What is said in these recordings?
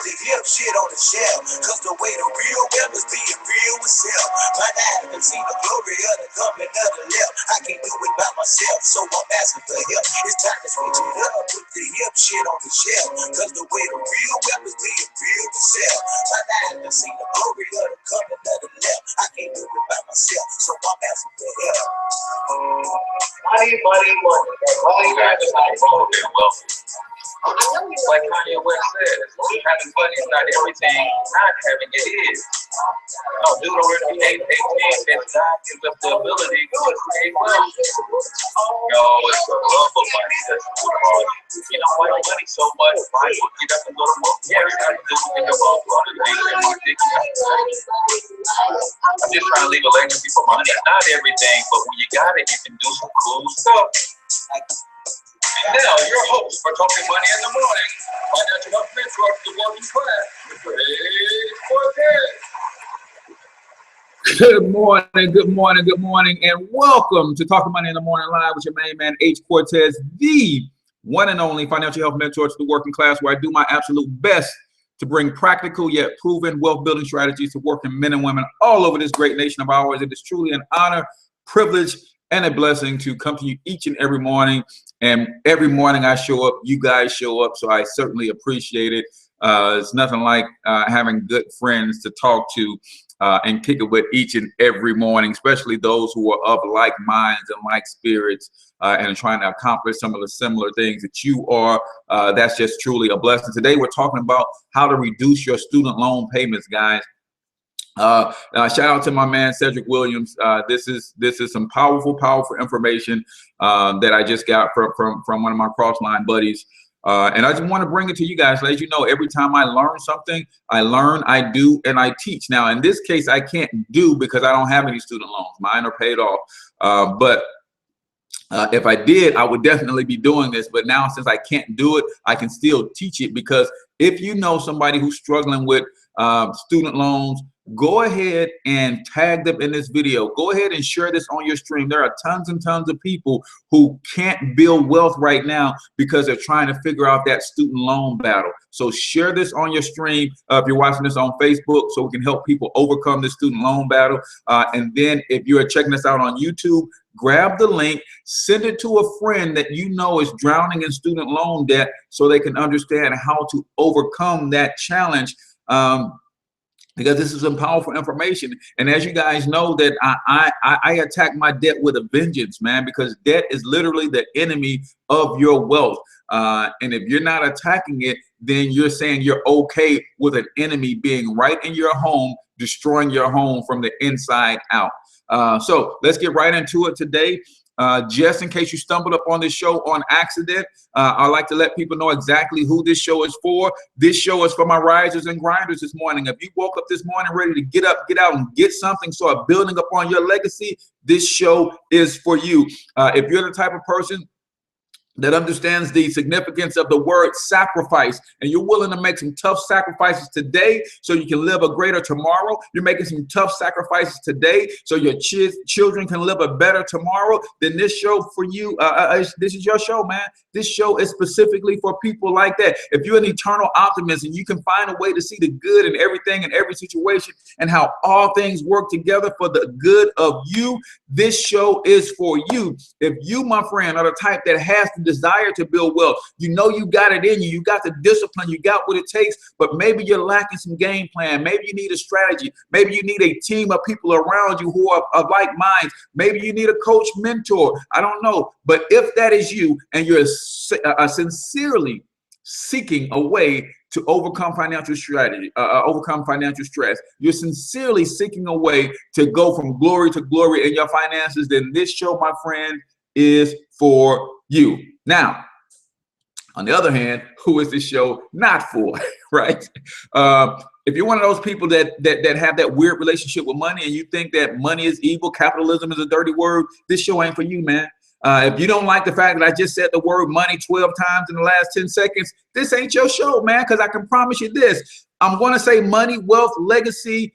the hip shit on the shelf. Cause the way the real wealth is being real with self. My eye haven't seen the glory of the coming of the left. I can't do it by myself, so I'm asking for help. It's time to switch it up, put the hip shit on the shelf. Cause the way the real wealth is being real with self. My eye haven't seen the glory of the coming of the left. I can't do it by myself, so I'm asking for help. Money. Like Kanye West said, having money is not everything, not having it is. Deuteronomy 8:18 says God gives us the ability to create wealth. Yo, it's the love of money that's wrong. You know, why money so much? Why would get up and go to work? Yeah, it's got to do with about other things that are ridiculous. I'm just trying to leave a legacy for money. Not everything, but when you got it, you can do some cool stuff. And now, your host for Talking Money in the Morning, financial health mentor to the working class, Mr. Cortez. Good morning, and welcome to Talking Money in the Morning Live with your main man, H. Cortez, the one and only financial health mentor to the working class, where I do my absolute best to bring practical yet proven wealth building strategies to working men and women all over this great nation of ours. It is truly an honor, privilege, and a blessing to come to you each and every morning. And every morning I show up, you guys show up, so I certainly appreciate it. It's nothing like having good friends to talk to and kick it with each and every morning, especially those who are of like minds and like spirits and are trying to accomplish some of the similar things that you are. That's just truly a blessing. Today we're talking about how to reduce your student loan payments, guys. Shout out to my man Cedric Williams. This is some powerful information that I just got from one of my crossline buddies, and I just want to bring it to you guys. As you know, every time I learn something, I learn, I do, and I teach. Now, in this case, I can't do because I don't have any student loans. Mine are paid off, but if I did, I would definitely be doing this. But now, since I can't do it, I can still teach it, because if you know somebody who's struggling with student loans, go ahead and tag them in this video. Go ahead and share this on your stream. There are tons and tons of people who can't build wealth right now because they're trying to figure out that student loan battle. So share this on your stream if you're watching this on Facebook, so we can help people overcome the student loan battle. And then if you're checking us out on YouTube, grab the link, send it to a friend that you know is drowning in student loan debt, so they can understand how to overcome that challenge. Because this is some powerful information. And as you guys know, that I attack my debt with a vengeance, man, because debt is literally the enemy of your wealth. And if you're not attacking it, then you're saying you're okay with an enemy being right in your home, destroying your home from the inside out. So let's get right into it today. Just in case you stumbled up on this show on accident, I'd like to let people know exactly who this show is for. This show is for my risers and grinders this morning. If you woke up this morning ready to get up, get out, and get something, start building upon your legacy, this show is for you. If you're the type of person that understands the significance of the word sacrifice, and you're willing to make some tough sacrifices today so you can live a greater tomorrow, you're making some tough sacrifices today so your children can live a better tomorrow, then this show for you, this is your show, man. This show is specifically for people like that. If you're an eternal optimist and you can find a way to see the good in everything, in every situation, and how all things work together for the good of you, this show is for you. If you, my friend, are the type that has the desire to build wealth, you know you got it in you, you got the discipline, you got what it takes, but maybe you're lacking some game plan, maybe you need a strategy, maybe you need a team of people around you who are of like minds, maybe you need a coach, mentor, I don't know. But if that is you and you're sincerely seeking a way to overcome financial strategy, overcome financial stress, you're sincerely seeking a way to go from glory to glory in your finances, then this show, my friend, is for you. Now, on the other hand, who is this show not for, right? If you're one of those people that have that weird relationship with money and you think that money is evil, capitalism is a dirty word, this show ain't for you, man. If you don't like the fact that I just said the word money 12 times in the last 10 seconds, this ain't your show, man, because I can promise you this. I'm going to say money, wealth, legacy,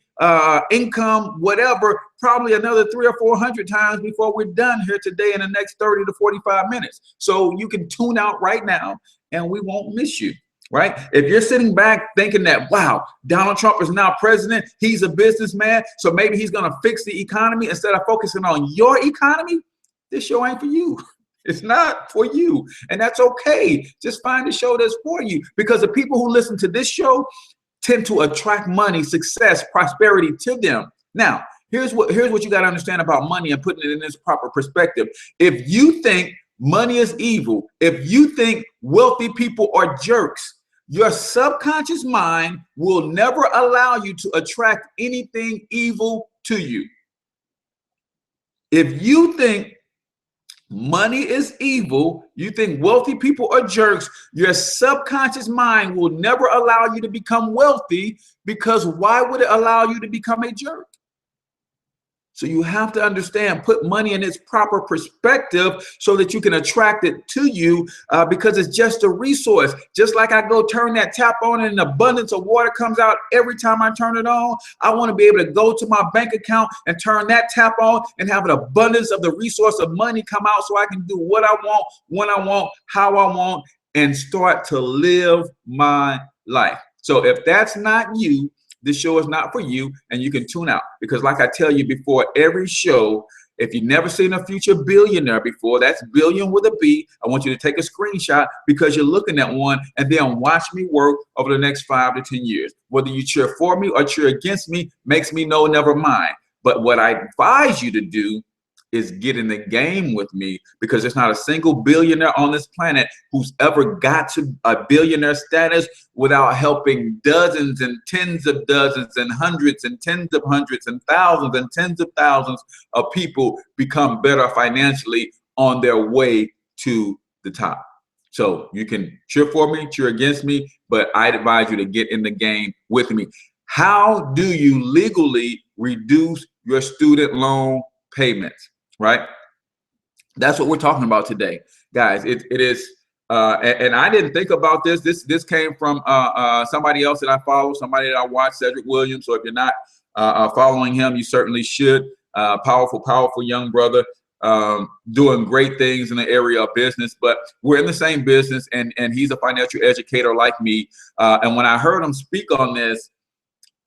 income, whatever, probably another 300 or 400 times before we're done here today in the next 30 to 45 minutes. So you can tune out right now and we won't miss you. right? If you're sitting back thinking that, wow, Donald Trump is now president, he's a businessman, so maybe he's going to fix the economy instead of focusing on your economy, this show ain't for you. It's not for you. And that's okay. Just find a show that's for you, because the people who listen to this show tend to attract money, success, prosperity to them. Now, here's what you got to understand about money and putting it in its proper perspective. If you think money is evil, if you think wealthy people are jerks, your subconscious mind will never allow you to attract anything evil to you. If you think money is evil, you think wealthy people are jerks, your subconscious mind will never allow you to become wealthy, because why would it allow you to become a jerk? So you have to understand, put money in its proper perspective so that you can attract it to you, because it's just a resource. Just like I go turn that tap on and an abundance of water comes out every time I turn it on, I want to be able to go to my bank account and turn that tap on and have an abundance of the resource of money come out so I can do what I want, when I want, how I want, and start to live my life. So if that's not you, this show is not for you, and you can tune out, because like I tell you before every show, if you've never seen a future billionaire before, that's billion with a B, I want you to take a screenshot, because you're looking at one, and then watch me work over the next 5 to 10 years. Whether you cheer for me or cheer against me makes me no, never mind. But what I advise you to do is get in the game with me, because there's not a single billionaire on this planet who's ever got to a billionaire status without helping dozens and tens of dozens and hundreds and tens of hundreds and thousands and tens of thousands of people become better financially on their way to the top. So you can cheer for me, cheer against me, but I'd advise you to get in the game with me. How do you legally reduce your student loan payments? Right? That's what we're talking about today, guys. It is, and I didn't think about this. This came from somebody else that I follow, somebody that I watch, Cedric Williams. So if you're not following him, you certainly should. Powerful young brother, doing great things in the area of business. But we're in the same business, and he's a financial educator like me. And when I heard him speak on this,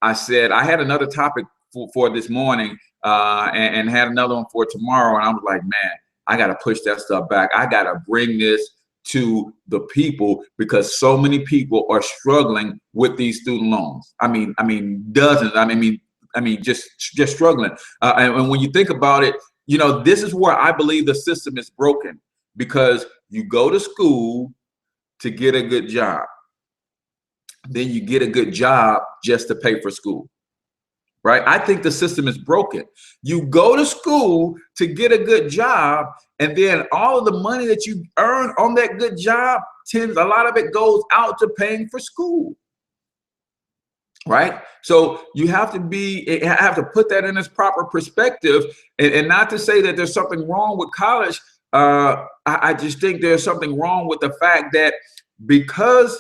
I said I had another topic for this morning. And had another one for tomorrow, and I was like, man, I got to push that stuff back. I got to bring this to the people, because so many people are struggling with these student loans. I mean dozens. I mean just struggling. And when you think about it, you know, this is where I believe the system is broken, because you go to school to get a good job, then you get a good job just to pay for school. Right? I think the system is broken. You go to school to get a good job, and then all of the money that you earn on that good job, a lot of it goes out to paying for school. Right? So you have to put that in its proper perspective, and not to say that there's something wrong with college. I just think there's something wrong with the fact that because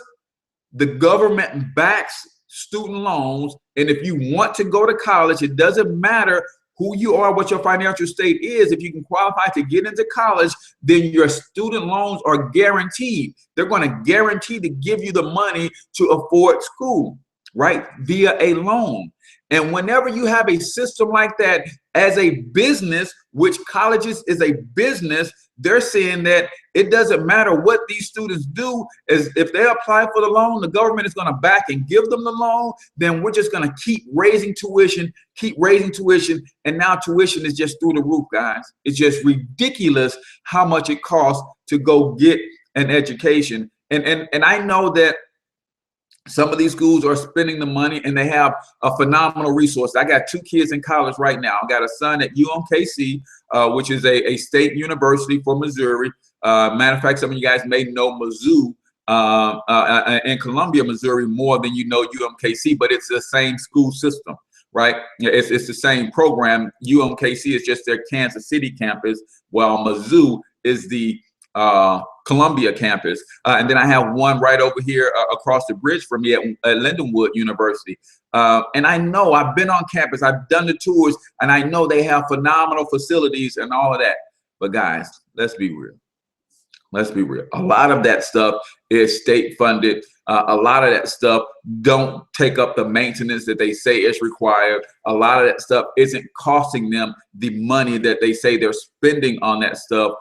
the government backs student loans, and if you want to go to college, it doesn't matter who you are, what your financial state is. If you can qualify to get into college, then your student loans are guaranteed. They're going to guarantee to give you the money to afford school, right, via a loan. And whenever you have a system like that as a business, which colleges is a business, they're saying that it doesn't matter what these students do, is if they apply for the loan, the government is going to back and give them the loan, then we're just going to keep raising tuition, and now tuition is just through the roof, guys. It's just ridiculous how much it costs to go get an education. And I know that some of these schools are spending the money, and they have a phenomenal resource. I got 2 kids in college right now. I got a son at UMKC, which is a state university for Missouri. Matter of fact, some of you guys may know Mizzou in Columbia, Missouri, more than you know UMKC, but it's the same school system, right? It's the same program. UMKC is just their Kansas City campus, while Mizzou is the Columbia campus. And then I have one right over here across the bridge from me at Lindenwood University. And I know, I've been on campus, I've done the tours, and I know they have phenomenal facilities and all of that. But guys, let's be real. Let's be real. A lot of that stuff is state funded. A lot of that stuff don't take up the maintenance that they say is required. A lot of that stuff isn't costing them the money that they say they're spending on that stuff,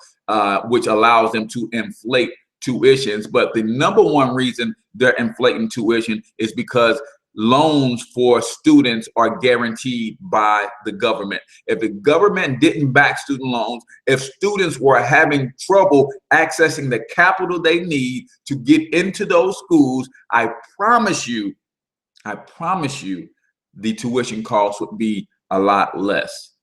which allows them to inflate tuitions. But the number one reason they're inflating tuition is because loans for students are guaranteed by the government. If the government didn't back student loans, if students were having trouble accessing the capital they need to get into those schools, I promise you, the tuition costs would be a lot less.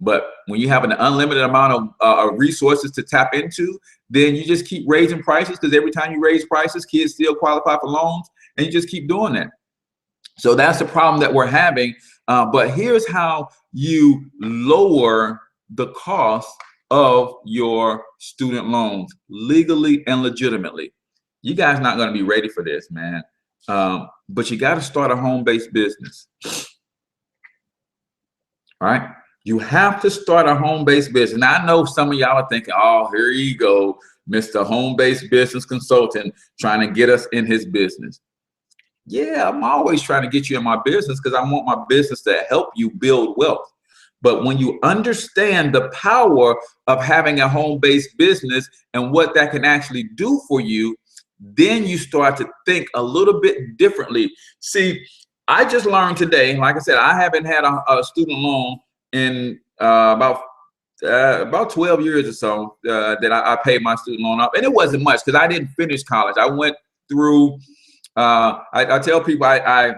But when you have an unlimited amount of resources to tap into, then you just keep raising prices, because every time you raise prices, kids still qualify for loans, and you just keep doing that. So that's the problem that we're having. But here's how you lower the cost of your student loans legally and legitimately. You guys not going to be ready for this, man. But you got to start a home-based business. All right. You have to start a home-based business. And I know some of y'all are thinking, oh, here you go, Mr. Home-Based Business Consultant trying to get us in his business. Yeah, I'm always trying to get you in my business because I want my business to help you build wealth. But when you understand the power of having a home-based business and what that can actually do for you, then you start to think a little bit differently. See, I just learned today, like I said, I haven't had a student loan in about 12 years or so that I paid my student loan off. And it wasn't much because I didn't finish college. I went through I tell people I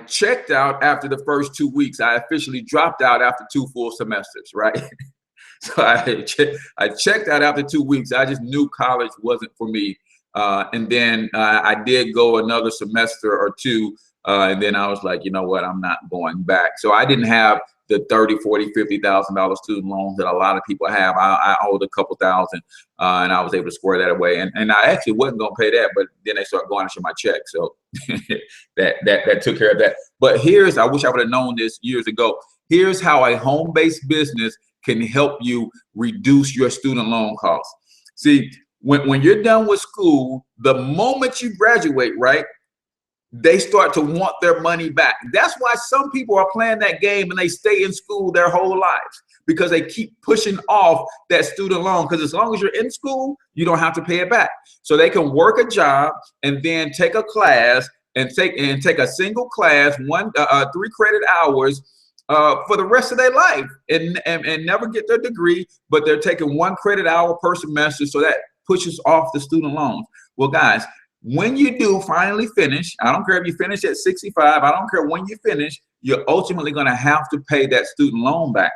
checked out after the first 2 weeks. I officially dropped out after 2 full semesters, right? So I checked out after 2 weeks. I just knew college wasn't for me. And then I did go another semester or two. And then I was like, you know what, I'm not going back. So I didn't have the $30,000, $40,000, $50,000 student loans that a lot of people have. I owed a couple thousand, and I was able to square that away. And I actually wasn't going to pay that, but then they started going after my check. So that took care of that. But I wish I would have known this years ago. Here's how a home-based business can help you reduce your student loan costs. See, when you're done with school, the moment you graduate, right, they start to want their money back. That's why some people are playing that game and they stay in school their whole lives, because they keep pushing off that student loan. Because as long as you're in school, you don't have to pay it back. So they can work a job and then take a class and take a single class, 3 credit hours for the rest of their life and never get their degree, but they're taking 1 credit hour per semester. So that pushes off the student loans. Well, guys, when you do finally finish, I don't care if you finish at 65, I don't care when you finish, you're ultimately going to have to pay that student loan back.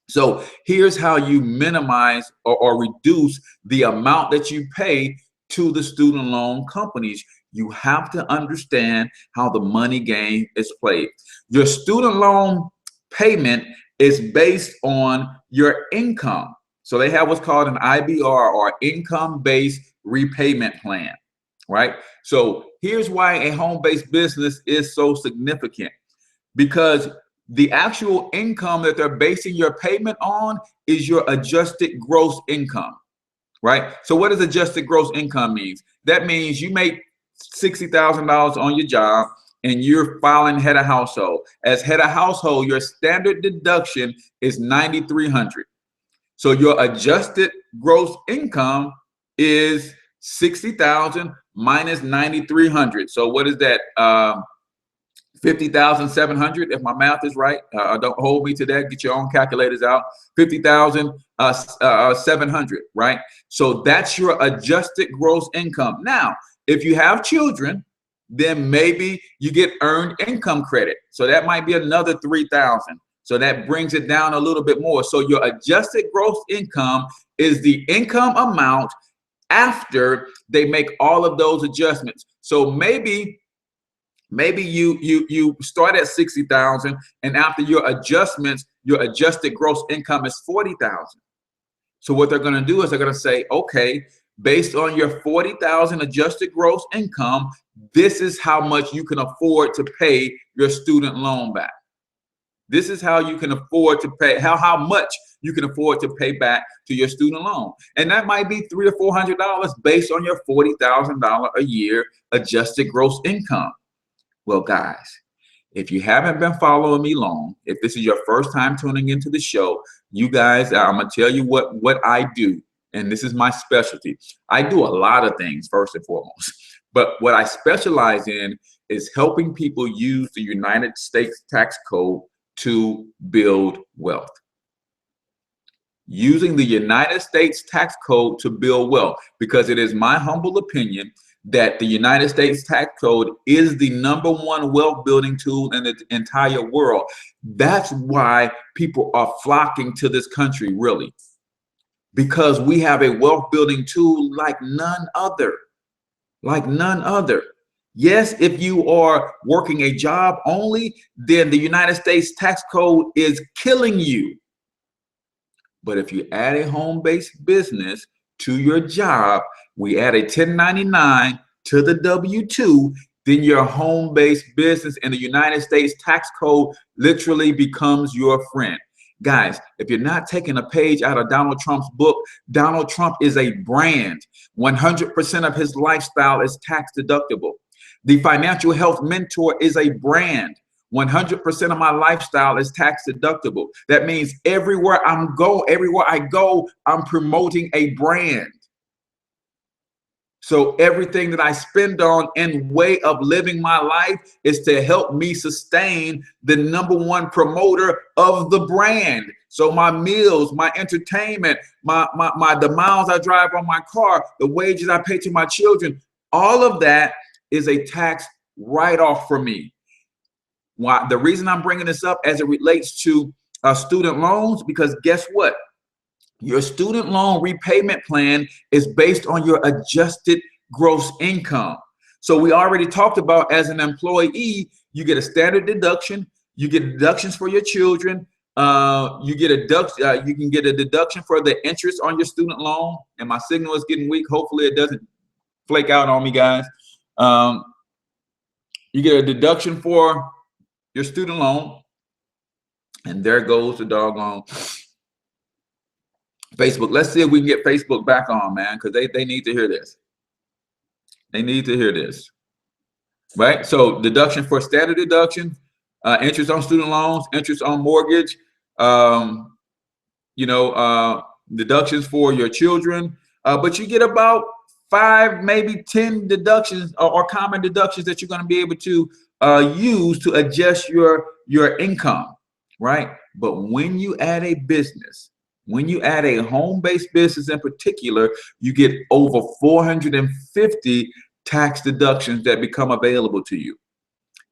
So here's how you minimize or reduce the amount that you pay to the student loan companies. You have to understand how the money game is played. Your student loan payment is based on your income. So they have what's called an IBR, or income-based repayment plan. Right? So here's why a home-based business is so significant, because the actual income that they're basing your payment on is your adjusted gross income, right? So what does adjusted gross income means? That means you make $60,000 on your job and you're filing head of household. As head of household, your standard deduction is $9,300. So your adjusted gross income is $60,000 minus $9,300. So what is that? $50,700, if my math is right. Don't hold me to that. Get your own calculators out. $50,700, right? So that's your adjusted gross income. Now, if you have children, then maybe you get earned income credit. So that might be another $3,000. So that brings it down a little bit more. So your adjusted gross income is the income amount after they make all of those adjustments. So maybe you start at 60,000, and after your adjustments, your adjusted gross income is 40,000. So what they're going to do is they're going to say, okay, based on your 40,000 adjusted gross income, this is how much you can afford to pay your student loan back. This is how you can afford to pay, how much you can afford to pay back to your student loan. And that might be $300 or $400 based on your $40,000 a year adjusted gross income. Well, guys, if you haven't been following me long, if this is your first time tuning into the show, you guys, I'm going to tell you what I do. And this is my specialty. I do a lot of things, first and foremost. But what I specialize in is helping people use the United States tax code to build wealth. Using the United States tax code to build wealth, because it is my humble opinion that the United States tax code is the #1 wealth building tool in the entire world. That's why people are flocking to this country, really, because we have a wealth building tool like none other. Like none other. Yes, if you are working a job only, then the United States tax code is killing you. But if you add a home-based business to your job, we add a 1099 to the W-2, then your home-based business in the United States tax code literally becomes your friend. Guys, if you're not taking a page out of Donald Trump's book, Donald Trump is a brand. 100% of his lifestyle is tax deductible. The Financial Health Mentor is a brand. 100% of my lifestyle is tax deductible. That means everywhere I go, I'm promoting a brand. So everything that I spend on in way of living my life is to help me sustain the #1 promoter of the brand. So my meals, my entertainment, the miles I drive on my car, the wages I pay to my children, all of that is a tax write-off for me. Why? The reason I'm bringing this up as it relates to student loans, because guess what? Your student loan repayment plan is based on your adjusted gross income. So we already talked about, as an employee, you get a standard deduction, you get deductions for your children, you can get a deduction for the interest on your student loan. And my signal is getting weak. Hopefully it doesn't flake out on me, guys. You get a deduction for your student loan, and there goes the doggone Facebook. Let's see if we can get Facebook back on, man, because they need to hear this. They need to hear this, right? So deduction for standard deduction, interest on student loans, interest on mortgage, deductions for your children, but you get about 5, maybe 10 deductions or common deductions that you're going to be able to use to adjust your income, right? But when you add a business, when you add a home-based business in particular, you get over 450 tax deductions that become available to you.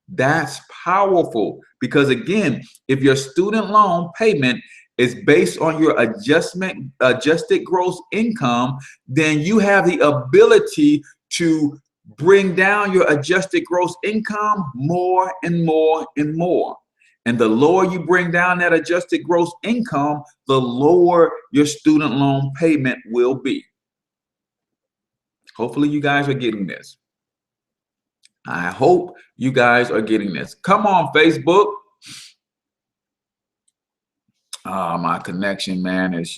That's powerful, because again, if your student loan payment is based on your adjusted gross income, then you have the ability to bring down your adjusted gross income more and more and more. And the lower you bring down that adjusted gross income, the lower your student loan payment will be. Hopefully you guys are getting this. I hope you guys are getting this. Come on, Facebook. My connection, man, it's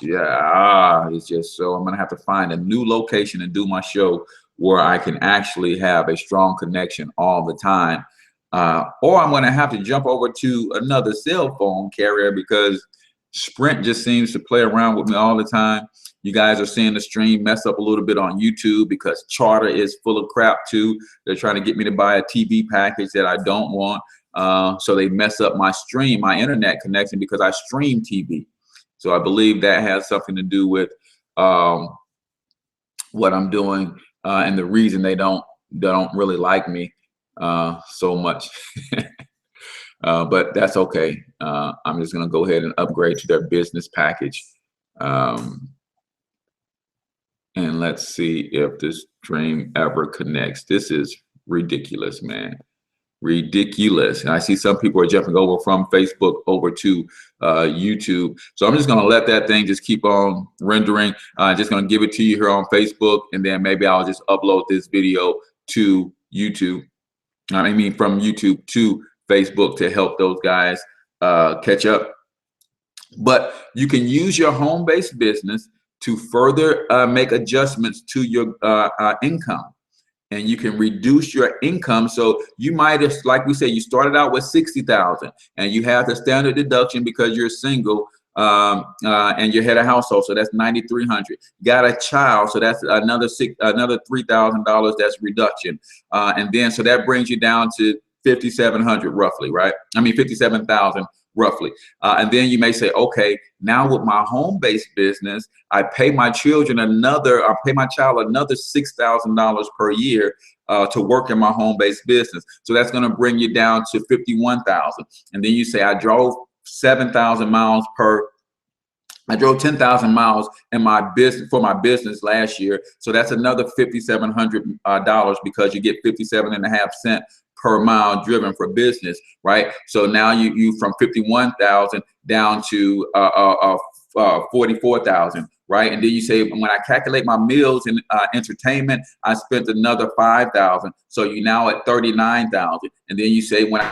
just so I'm gonna have to find a new location and do my show where I can actually have a strong connection all the time. Or I'm gonna have to jump over to another cell phone carrier, because Sprint just seems to play around with me all the time. You guys are seeing the stream mess up a little bit on YouTube because Charter is full of crap too. They're trying to get me to buy a TV package that I don't want. So they mess up my stream, my internet connection, because I stream TV. So I believe that has something to do with what I'm doing, and the reason they don't really like me so much. But that's okay. I'm just gonna go ahead and upgrade to their business package. And let's see if this stream ever connects. This is ridiculous, man. Ridiculous. And I see some people are jumping over from Facebook over to YouTube. So I'm just going to let that thing just keep on rendering. Just going to give it to you here on Facebook, and then maybe I'll just upload this video to YouTube. I mean, from YouTube to Facebook, to help those guys catch up. But you can use your home-based business to further make adjustments to your income, and you can reduce your income. So you might have, like we said, you started out with 60,000, and you have the standard deduction because you're single, and you head a household, so that's 9,300. Got a child, so that's another $3,000. That's reduction, and then so that brings you down to 5,700 roughly, right? I mean 57,000 roughly. And then you may say, okay, now with my home-based business, I pay my child another $6,000 per year to work in my home-based business. So that's going to bring you down to 51,000. And then you say, I drove 10,000 miles in my business for my business last year. So that's another $5,700 because you get 57.5 cents per mile driven for business, right? So now you from 51,000 down to 44,000, right? And then you say, when I calculate my meals and entertainment, I spent another 5,000. So you now at 39,000. And then you say, when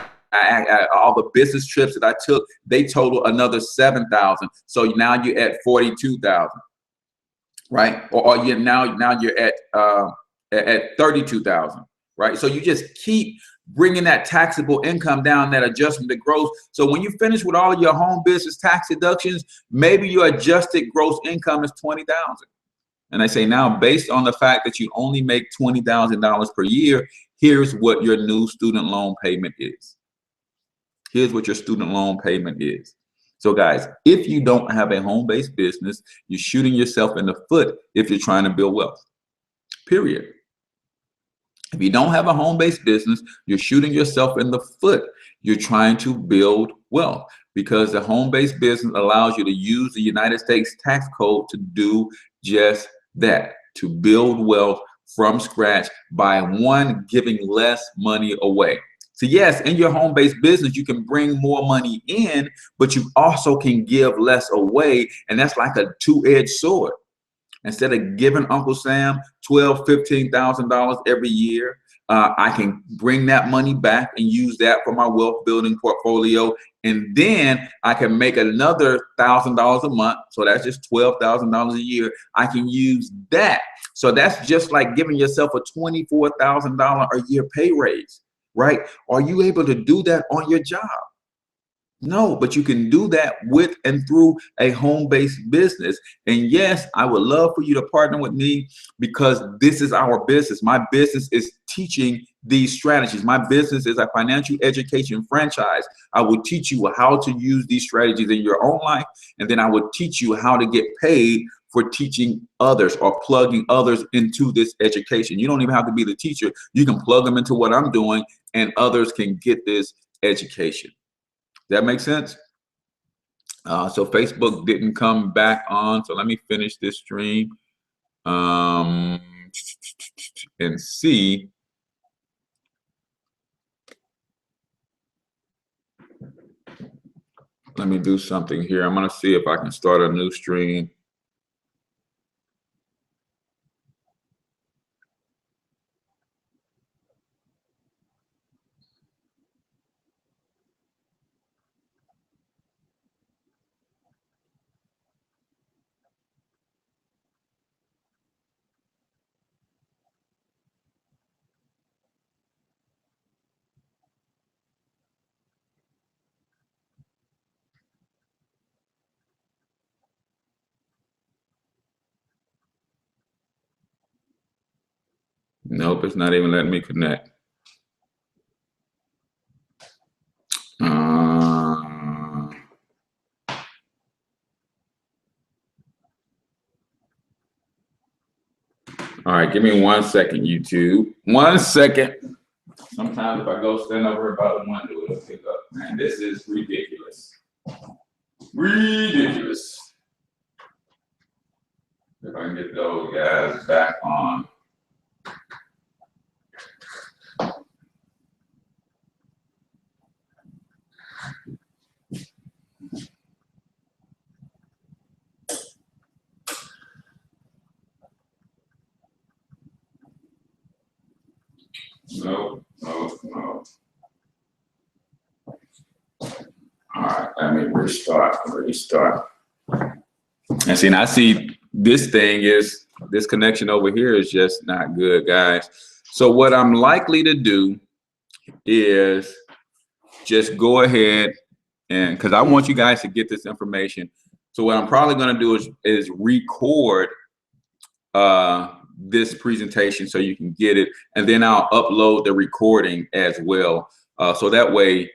all the business trips that I took, they total another 7,000. So now you're at 42,000, right? Or you're now you're at 32,000, right? So you just keep bringing that taxable income down, that adjustment to gross. So when you finish with all of your home business tax deductions, maybe your adjusted gross income is 20,000. And I say, now, based on the fact that you only make $20,000 per year, here's what your new student loan payment is. Here's what your student loan payment is. So guys, if you don't have a home-based business, you're shooting yourself in the foot if you're trying to build wealth, period. If you don't have a home-based business, you're shooting yourself in the foot. You're trying to build wealth, because the home-based business allows you to use the United States tax code to do just that, to build wealth from scratch by giving less money away. So yes, in your home-based business, you can bring more money in, but you also can give less away. And that's like a two-edged sword. Instead of giving Uncle Sam $12,000, $15,000 every year, I can bring that money back and use that for my wealth building portfolio. And then I can make another $1,000 a month. So that's just $12,000 a year. I can use that. So that's just like giving yourself a $24,000 a year pay raise, right? Are you able to do that on your job? No, but you can do that with and through a home-based business. And yes, I would love for you to partner with me, because this is our business. My business is teaching these strategies. My business is a financial education franchise. I will teach you how to use these strategies in your own life, and then I will teach you how to get paid for teaching others or plugging others into this education. You don't even have to be the teacher. You can plug them into what I'm doing, and others can get this education. That makes sense? So Facebook didn't come back on. So let me finish this stream and see. Let me do something here. I'm going to see if I can start a new stream. Nope, it's not even letting me connect. All right, give me 1 second, YouTube. 1 second. Sometimes if I go stand over by the window, it'll pick up. Man, this is ridiculous. Ridiculous. If I can get those guys back on. No. All right, let me to start? Where do you start? And see, and I see this thing is, this connection over here is just not good, guys. So what I'm likely to do is just go ahead and, because I want you guys to get this information. So what I'm probably going to do is record this presentation so you can get it, and then I'll upload the recording as well. So that way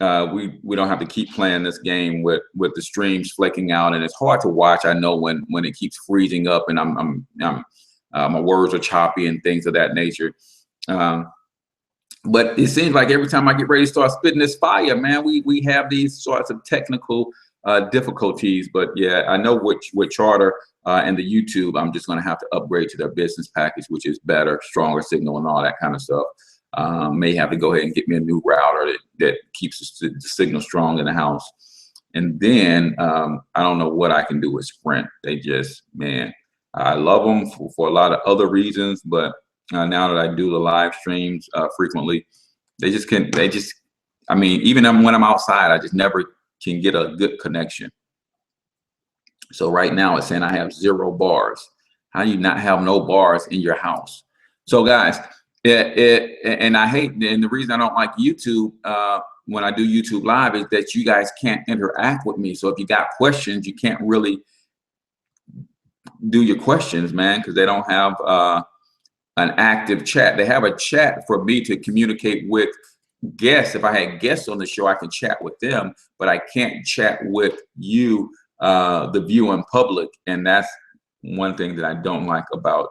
we don't have to keep playing this game with the streams flaking out, and it's hard to watch. I know when it keeps freezing up and my words are choppy and things of that nature. But it seems like every time I get ready to start spitting this fire, man, we have these sorts of technical difficulties. But yeah, I know with Charter and the YouTube, I'm just going to have to upgrade to their business package, which is better, stronger signal and all that kind of stuff. May have to go ahead and get me a new router that keeps the signal strong in the house. And then I don't know what I can do with Sprint. They just, man, I love them for a lot of other reasons, but now that I do the live streams frequently, I mean, even when I'm outside, I just never can get a good connection. So right now it's saying I have 0 bars. How do you not have no bars in your house? So guys, and I hate, and the reason I don't like YouTube when I do YouTube live is that you guys can't interact with me. So if you got questions, you can't really do your questions, man, because they don't have an active chat. They have a chat for me to communicate with guests. If I had guests on the show, I can chat with them, but I can't chat with you, the viewing public. And that's one thing that I don't like about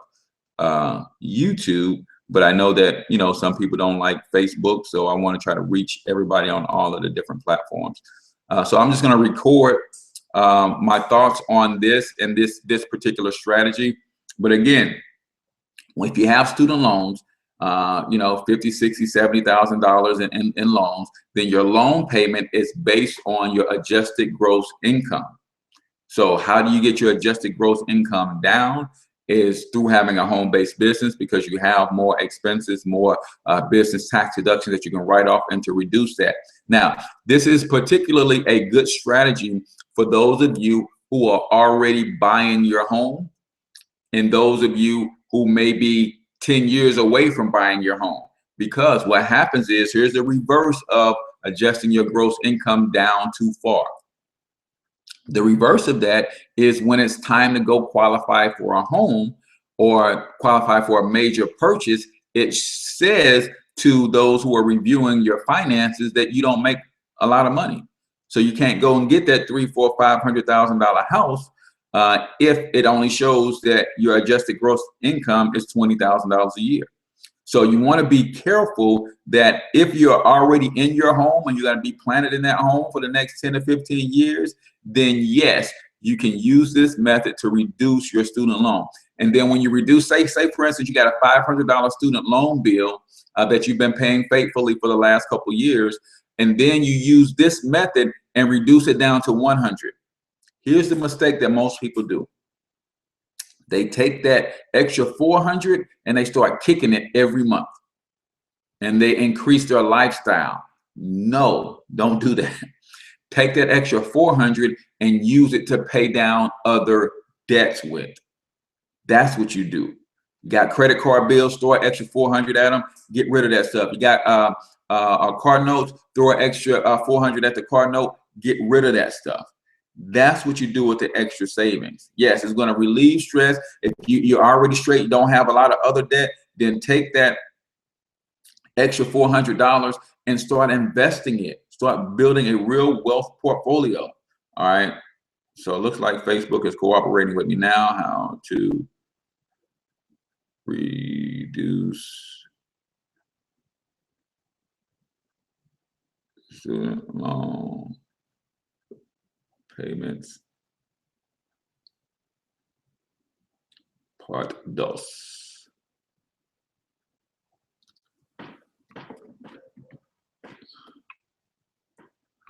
YouTube. But I know that, you know, some people don't like Facebook, so I want to try to reach everybody on all of the different platforms. So I'm just going to record my thoughts on this and this particular strategy. But again, if you have student loans, you know, $50,000, $60,000, $70,000 in loans, then your loan payment is based on your adjusted gross income. So how do you get your adjusted gross income down? Is through having a home-based business, because you have more expenses, more business tax deductions that you can write off and to reduce that. Now, this is particularly a good strategy for those of you who are already buying your home and those of you who may be 10 years away from buying your home. Because what happens is, here's the reverse of adjusting your gross income down too far. The reverse of that is when it's time to go qualify for a home or qualify for a major purchase, it says to those who are reviewing your finances that you don't make a lot of money. So you can't go and get that $300,000, $400,000, $500,000 house if it only shows that your adjusted gross income is $20,000 a year. So you want to be careful that if you're already in your home and you're going to be planted in that home for the next 10 to 15 years, then yes, you can use this method to reduce your student loan. And then when you reduce, say for instance, you got a $500 student loan bill that you've been paying faithfully for the last couple of years, and then you use this method and reduce it down to 100. Here's the mistake that most people do. They take that extra 400 and they start kicking it every month, and they increase their lifestyle. No, don't do that. Take that extra 400 and use it to pay down other debts with. That's what you do. You got credit card bills, throw an extra 400 at them, get rid of that stuff. You got car notes, throw an extra 400 at the car note, get rid of that stuff. That's what you do with the extra savings. Yes, it's going to relieve stress. If you're already straight, you don't have a lot of other debt, then take that extra $400 and start investing it. Start building a real wealth portfolio. All right. So it looks like Facebook is cooperating with me now. How to reduce student loan payments. Part 2.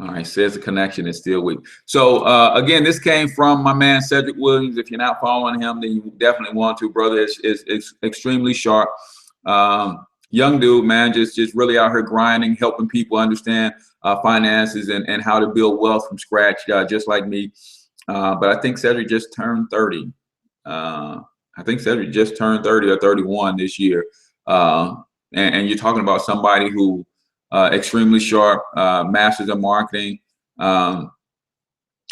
All right, says the connection is still weak. So again, this came from my man Cedric Williams. If you're not following him, then you definitely want to, brother. It's extremely sharp. young dude, man, just really out here grinding, helping people understand finances and how to build wealth from scratch, just like me. But I think Cedric just turned 30. I think Cedric just turned 30 or 31 this year. And you're talking about somebody who extremely sharp, masters of marketing.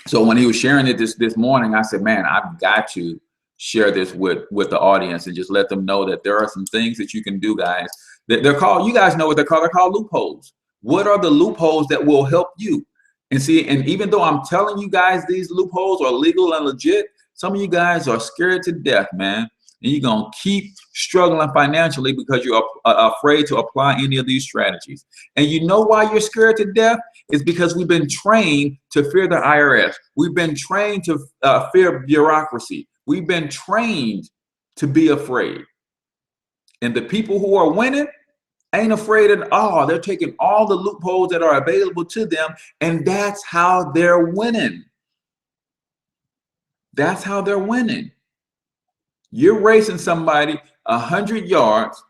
So when he was sharing it this morning, I said, man, I've got to share this with the audience and just let them know that there are some things that you can do, guys. They're called, you guys know what they're called. They're called loopholes. What are the loopholes that will help you? And see, and even though I'm telling you guys these loopholes are legal and legit, some of you guys are scared to death, man. And you're going to keep struggling financially because you're afraid to apply any of these strategies. And you know why you're scared to death? It's because we've been trained to fear the IRS. We've been trained to fear bureaucracy. We've been trained to be afraid. And the people who are winning ain't afraid at all. They're taking all the loopholes that are available to them, and that's how they're winning. That's how they're winning. You're racing somebody 100 yards,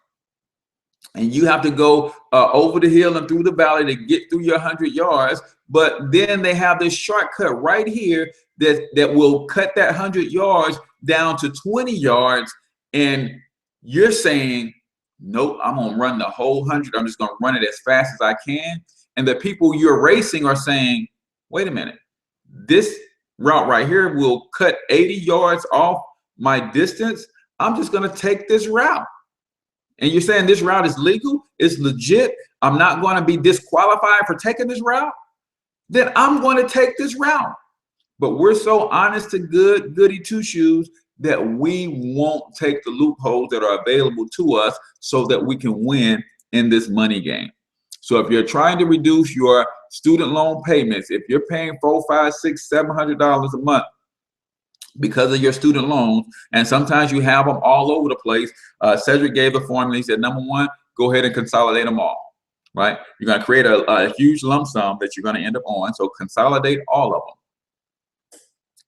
and you have to go over the hill and through the valley to get through your 100 yards. But then they have this shortcut right here that will cut that 100 yards down to 20 yards. And you're saying, nope, I'm going to run the whole 100. I'm just going to run it as fast as I can. And the people you're racing are saying, wait a minute, this route right here will cut 80 yards off my distance. I'm just going to take this route. And you're saying this route is legal, it's legit, I'm not going to be disqualified for taking this route, then I'm going to take this route. But we're so honest to goody two shoes that we won't take the loopholes that are available to us so that we can win in this money game. So if you're trying to reduce your student loan payments, if you're paying $400, $500, $600, $700 a month because of your student loans, and sometimes you have them all over the place, Cedric gave the formula. He said, number one, go ahead and consolidate them all, right? You're going to create a huge lump sum that you're going to end up on, so consolidate all of them.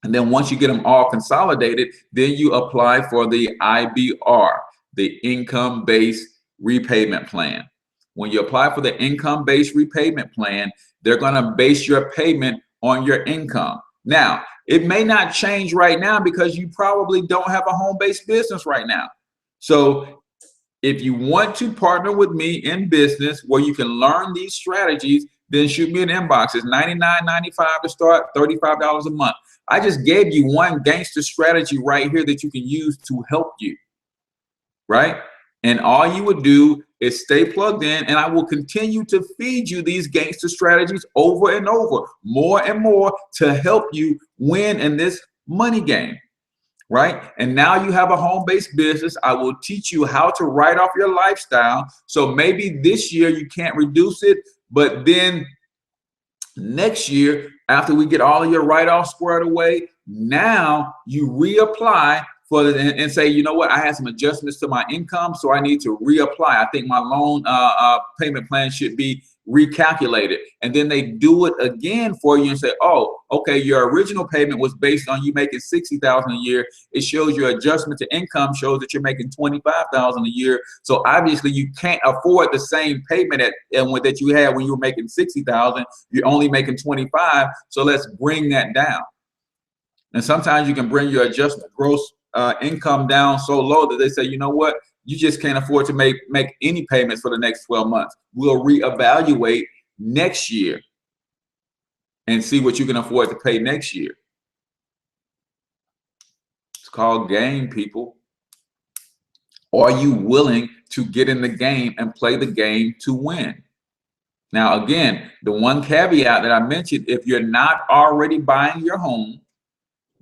And then once you get them all consolidated, then you apply for the IBR, the income-based repayment plan. When you apply for the income-based repayment plan, they're going to base your payment on your income. Now, it may not change right now because you probably don't have a home-based business right now. So if you want to partner with me in business where you can learn these strategies, then shoot me an inbox. It's $99.95 to start, $35 a month. I just gave you one gangster strategy right here that you can use to help you, right? And all you would do is stay plugged in, and I will continue to feed you these gangster strategies over and over, more and more, to help you win in this money game, right? And now you have a home-based business. I will teach you how to write off your lifestyle. So maybe this year you can't reduce it, but then next year, after we get all of your write-offs squared away, now you reapply for the, and say, you know what, I had some adjustments to my income, so I need to reapply. I think my loan payment plan should be recalculated. And then they do it again for you and say, oh, okay, your original payment was based on you making $60,000 a year. It shows your adjustment to income shows that you're making $25,000 a year. So obviously you can't afford the same payment that you had when you were making $60,000. You're only making $25,000. So let's bring that down. And sometimes you can bring your adjustment gross income down so low that they say, you know what, you just can't afford to make any payments for the next 12 months. We'll reevaluate next year and see what you can afford to pay next year. It's called game, people. Are you willing to get in the game and play the game to win? Now, again, the one caveat that I mentioned, if you're not already buying your home,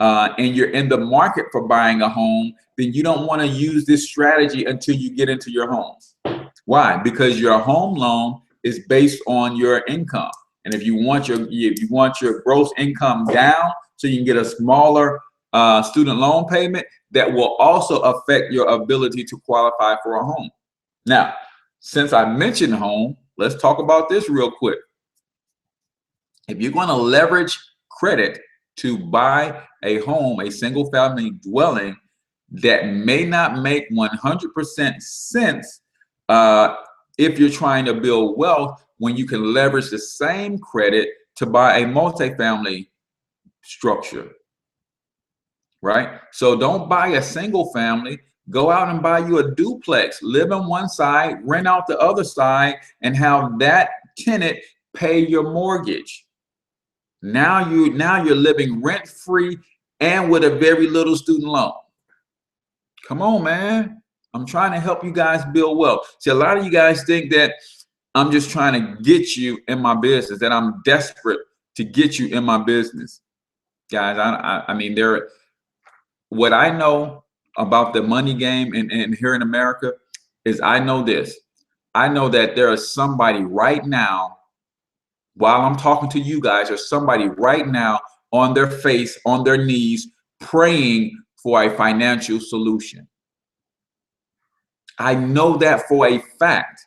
and you're in the market for buying a home, then you don't want to use this strategy until you get into your home. Why? Because your home loan is based on your income. And if you want your gross income down so you can get a smaller student loan payment, that will also affect your ability to qualify for a home. Now, since I mentioned home, let's talk about this real quick. If you're going to leverage credit to buy a home, a single family dwelling that may not make 100% sense if you're trying to build wealth when you can leverage the same credit to buy a multifamily structure, right? So don't buy a single family. Go out and buy you a duplex, live on one side, rent out the other side, and have that tenant pay your mortgage. Now you're living rent free and with a very little student loan. Come on, man. I'm trying to help you guys build wealth. See, a lot of you guys think that I'm just trying to get you in my business, that I'm desperate to get you in my business. Guys, I mean, what I know about the money game and here in America is I know this. I know that there is somebody right now, while I'm talking to you guys, there's somebody right now on their face, on their knees, praying for a financial solution. I know that for a fact.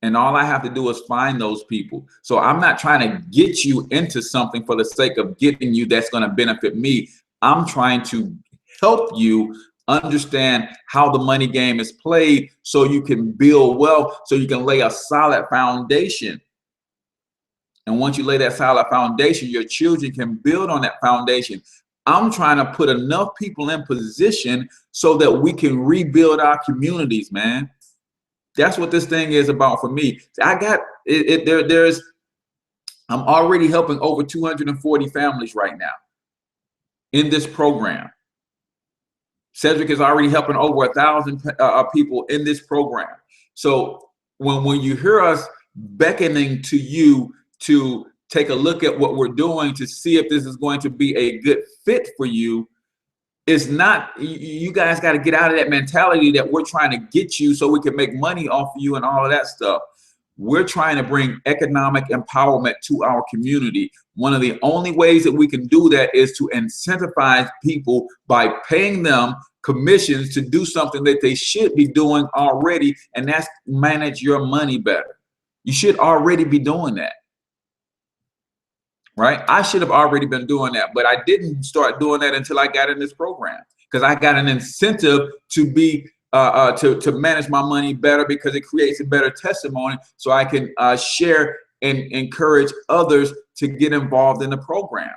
And all I have to do is find those people. So I'm not trying to get you into something for the sake of getting you that's going to benefit me. I'm trying to help you understand how the money game is played so you can build wealth, so you can lay a solid foundation. And once you lay that solid foundation, your children can build on that foundation. I'm trying to put enough people in position so that we can rebuild our communities, man. That's what this thing is about for me. I got it. I'm already helping over 240 families right now in this program. Cedric is already helping over 1,000 people in this program. So when you hear us beckoning to you to take a look at what we're doing to see if this is going to be a good fit for you, it's not, you guys got to get out of that mentality that we're trying to get you so we can make money off of you and all of that stuff. We're trying to bring economic empowerment to our community. One of the only ways that we can do that is to incentivize people by paying them commissions to do something that they should be doing already, and that's manage your money better. You should already be doing that. Right? I should have already been doing that, but I didn't start doing that until I got in this program, because I got an incentive to be to manage my money better, because it creates a better testimony so I can share and encourage others to get involved in the program.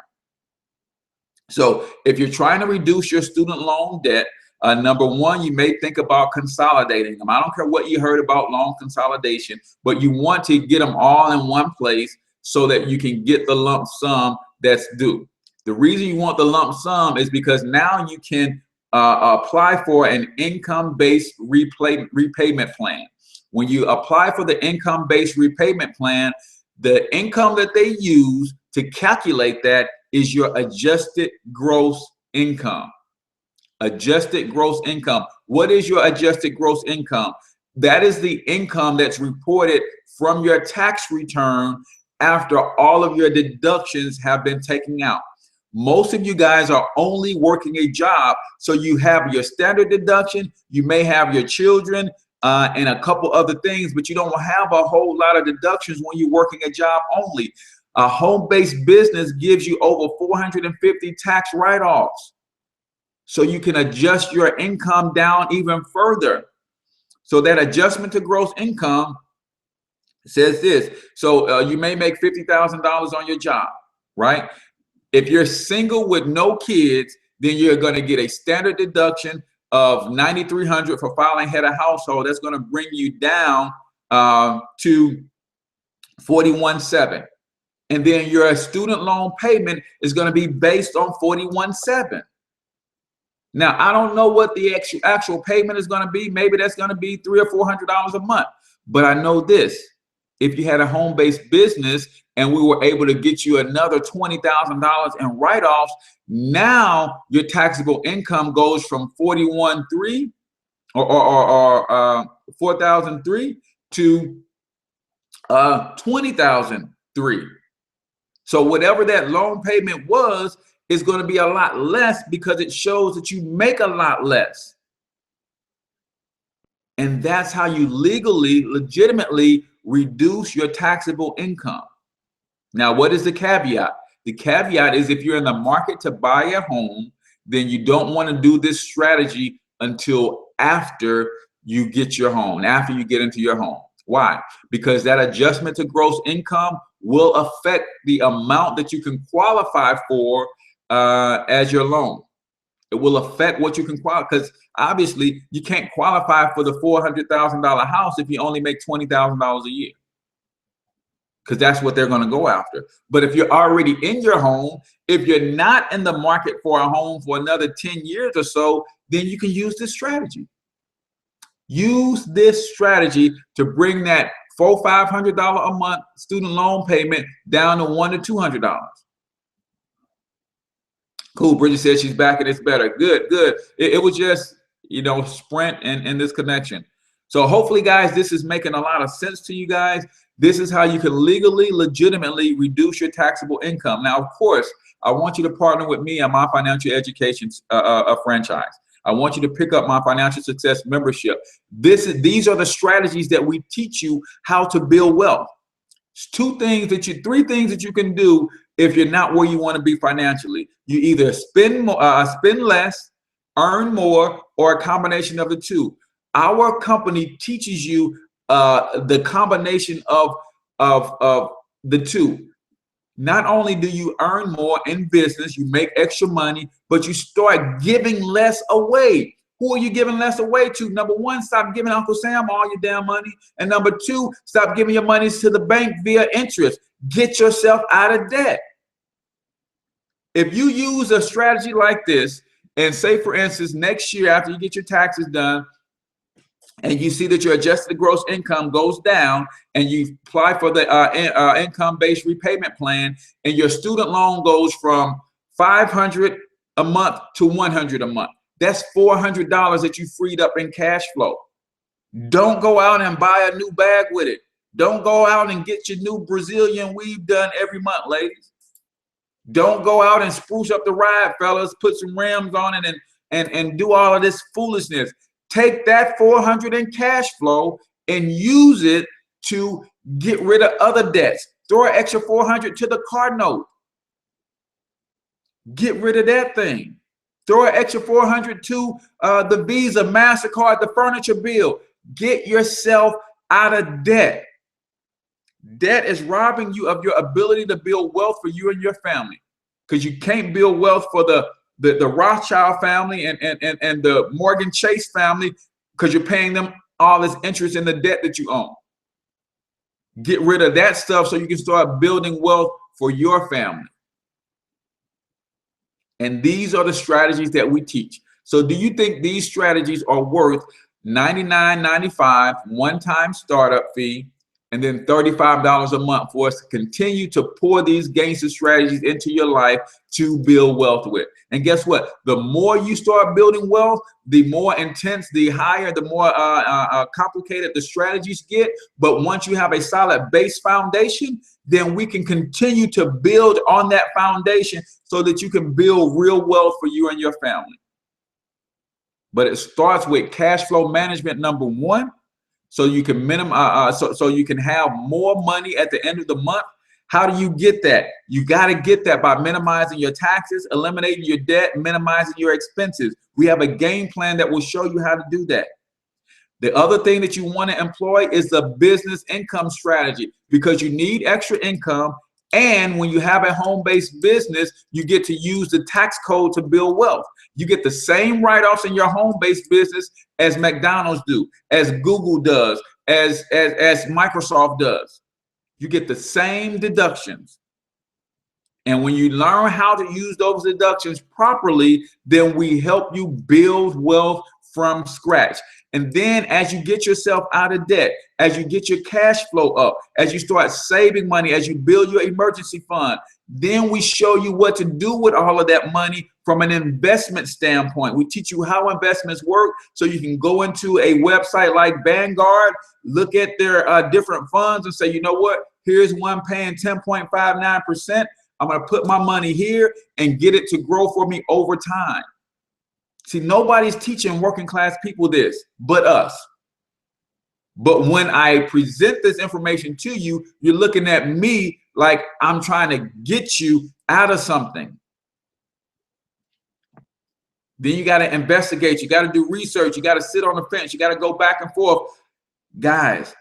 So if you're trying to reduce your student loan debt, number one, you may think about consolidating them. I don't care what you heard about loan consolidation, but you want to get them all in one place so that you can get the lump sum that's due. The reason you want the lump sum is because now you can apply for an income-based repayment plan. When you apply for the income-based repayment plan, the income that they use to calculate that is your adjusted gross income. Adjusted gross income. What is your adjusted gross income? That is the income that's reported from your tax return after all of your deductions have been taken out. Most of you guys are only working a job, so you have your standard deduction, you may have your children and a couple other things, but you don't have a whole lot of deductions when you're working a job only. A home-based business gives you over 450 tax write-offs, so you can adjust your income down even further. So that adjustment to gross income says this. So you may make $50,000 on your job, right? If you're single with no kids, then you're going to get a standard deduction of $9,300 for filing head of household. That's going to bring you down to $41,700. And then your student loan payment is going to be based on $41,700. Now, I don't know what the actual payment is going to be. Maybe that's going to be $300 or $400 a month. But I know this. If you had a home-based business and we were able to get you another $20,000 in write-offs, now your taxable income goes from $41,300 or $4,300 to $20,300. So whatever that loan payment was is going to be a lot less, because it shows that you make a lot less. And that's how you legitimately reduce your taxable income. Now, what is the caveat? The caveat is if you're in the market to buy a home, then you don't want to do this strategy until after you get your home, after you get into your home. Why? Because that adjustment to gross income will affect the amount that you can qualify for as your loan. It will affect what you can qualify, because obviously you can't qualify for the $400,000 house if you only make $20,000 a year, because that's what they're going to go after. But if you're already in your home, if you're not in the market for a home for another 10 years or so, then you can use this strategy. Use this strategy to bring that $400-500 a month student loan payment down to $100 to $200. Cool. Bridget says she's back and it's better. Good, good. It was just, Sprint and this connection. So hopefully, guys, this is making a lot of sense to you guys. This is how you can legally, legitimately reduce your taxable income. Now, of course, I want you to partner with me on my financial education franchise. I want you to pick up my financial success membership. These are the strategies that we teach you how to build wealth. It's three things that you can do if you're not where you want to be financially. You either spend less, earn more, or a combination of the two. Our company teaches you the combination of the two. Not only do you earn more in business, you make extra money, but you start giving less away. Who are you giving less away to? Number one, stop giving Uncle Sam all your damn money. And number two, stop giving your money to the bank via interest. Get yourself out of debt. If you use a strategy like this, and say, for instance, next year after you get your taxes done, and you see that your adjusted gross income goes down, and you apply for the income-based repayment plan, and your student loan goes from $500 a month to $100 a month. That's $400 that you freed up in cash flow. Don't go out and buy a new bag with it. Don't go out and get your new Brazilian weave done every month, ladies. Don't go out and spruce up the ride, fellas. Put some rims on it and do all of this foolishness. Take that $400 in cash flow and use it to get rid of other debts. Throw an extra $400 to the car note. Get rid of that thing. Throw an extra $400 to the Visa, MasterCard, the furniture bill. Get yourself out of debt. Debt is robbing you of your ability to build wealth for you and your family, because you can't build wealth for the Rothschild family and the Morgan Chase family, because you're paying them all this interest in the debt that you own. Get rid of that stuff so you can start building wealth for your family. And these are the strategies that we teach. So do you think these strategies are worth $99.95 one-time startup fee, and then $35 a month for us to continue to pour these gangster strategies into your life to build wealth with? And guess what? The more you start building wealth, the more intense, the higher, the more complicated the strategies get. But once you have a solid base foundation, then we can continue to build on that foundation so that you can build real wealth for you and your family. But it starts with cash flow management, number one. So you can so you can have more money at the end of the month. How do you get that? You got to get that by minimizing your taxes, eliminating your debt, minimizing your expenses. We have a game plan that will show you how to do that. The other thing that you want to employ is the business income strategy, because you need extra income. And when you have a home-based business, you get to use the tax code to build wealth. You get the same write-offs in your home-based business as McDonald's do, as Google does, as Microsoft does. You get the same deductions. And when you learn how to use those deductions properly, then we help you build wealth from scratch. And then as you get yourself out of debt, as you get your cash flow up, as you start saving money, as you build your emergency fund, then we show you what to do with all of that money from an investment standpoint. We teach you how investments work, so you can go into a website like Vanguard, look at their different funds and say, you know what, here's one paying 10.59%. I'm going to put my money here and get it to grow for me over time. See, nobody's teaching working class people this but us. But when I present this information to you, you're looking at me like I'm trying to get you out of something. Then you got to investigate. You got to do research. You got to sit on the fence. You got to go back and forth. Guys,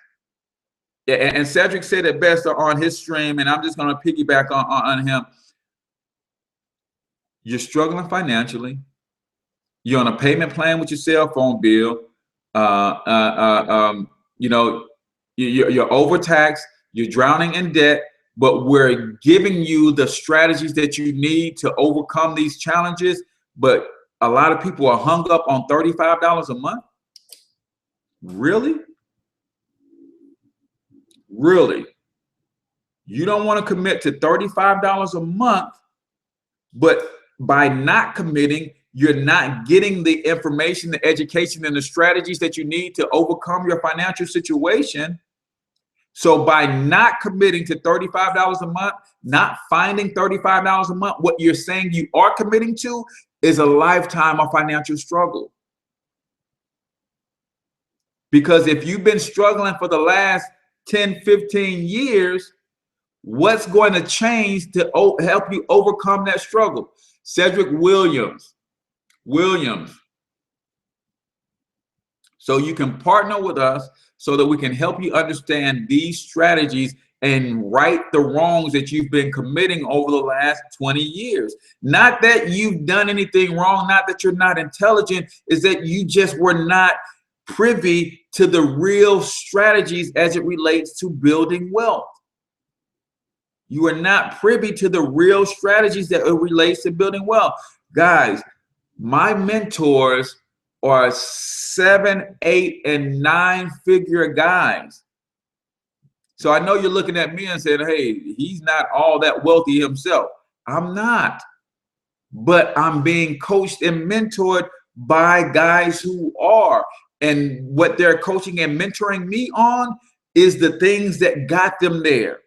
Yeah, and Cedric said it best on his stream, and I'm just going to piggyback on him. You're struggling financially. You're on a payment plan with your cell phone bill. You know, you're overtaxed. You're drowning in debt. But we're giving you the strategies that you need to overcome these challenges. But a lot of people are hung up on $35 a month. Really? Really? You don't want to commit to $35 a month, but by not committing, you're not getting the information, the education, and the strategies that you need to overcome your financial situation. So by not committing to $35 a month, not finding $35 a month, what you're saying you are committing to is a lifetime of financial struggle. Because if you've been struggling for the last 10, 15 years, what's going to change to help you overcome that struggle? Cedric Williams. So you can partner with us so that we can help you understand these strategies and right the wrongs that you've been committing over the last 20 years. Not that you've done anything wrong, not that you're not intelligent, is that you just were not privy to the real strategies as it relates to building wealth. You are not privy to the real strategies that it relates to building wealth. Guys, my mentors are 7, 8, and 9-figure guys. So I know you're looking at me and saying, hey, he's not all that wealthy himself. I'm not. But I'm being coached and mentored by guys who are. And what they're coaching and mentoring me on is the things that got them there.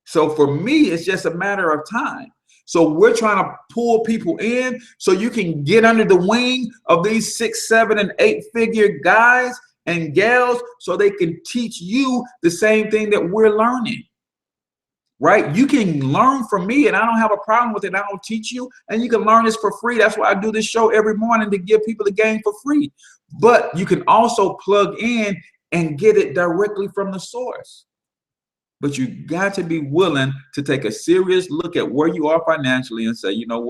So for me, it's just a matter of time. So we're trying to pull people in so you can get under the wing of these 6, 7, and 8-figure guys and gals so they can teach you the same thing that we're learning. Right? You can learn from me, and I don't have a problem with it. I don't teach you, and you can learn this for free. That's why I do this show every morning, to give people the game for free. But you can also plug in and get it directly from the source. But you got to be willing to take a serious look at where you are financially and say, you know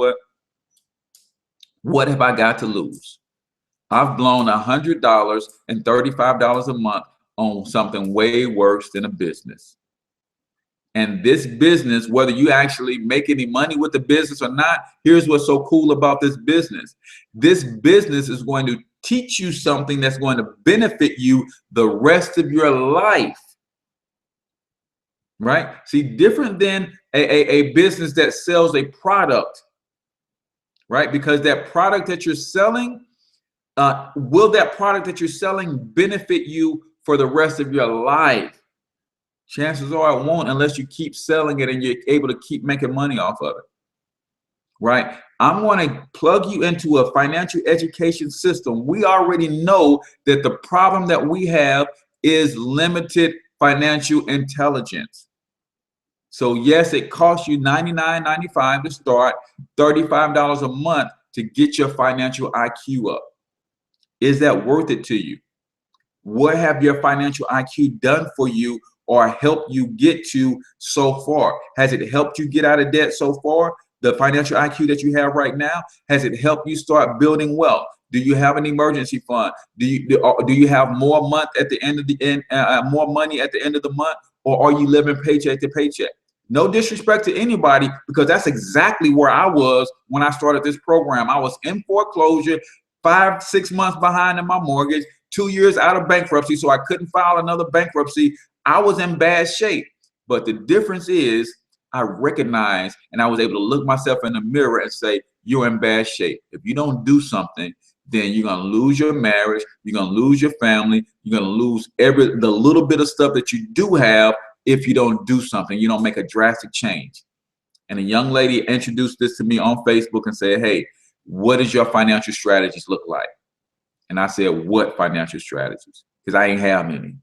what have I got to lose? I've blown $100 and $35 a month on something way worse than a business. And this business, whether you actually make any money with the business or not, here's what's so cool about this business. This business is going to teach you something that's going to benefit you the rest of your life. Right? See, different than a business that sells a product, right? Because that product that you're selling, will that product that you're selling benefit you for the rest of your life? Chances are it won't, unless you keep selling it and you're able to keep making money off of it, right? I'm going to plug you into a financial education system. We already know that the problem that we have is limited financial intelligence. So yes, it costs you $99.95 to start, $35 a month to get your financial IQ up. Is that worth it to you? What have your financial IQ done for you or helped you get to so far? Has it helped you get out of debt so far? The financial IQ that you have right now, has it helped you start building wealth? Do you have an emergency fund? Do you have more month at the end of more money at the end of the month, or are you living paycheck to paycheck? No disrespect to anybody, because that's exactly where I was when I started this program. I was in foreclosure, 5, 6 months behind in my mortgage, 2 years out of bankruptcy, so I couldn't file another bankruptcy. I was in bad shape. But the difference is I recognized, and I was able to look myself in the mirror and say, you're in bad shape. If you don't do something, then you're going to lose your marriage, you're going to lose your family, you're going to lose the little bit of stuff that you do have if you don't do something, you don't make a drastic change. And a young lady introduced this to me on Facebook and said, hey, what does your financial strategies look like? And I said, what financial strategies? Because I ain't have any.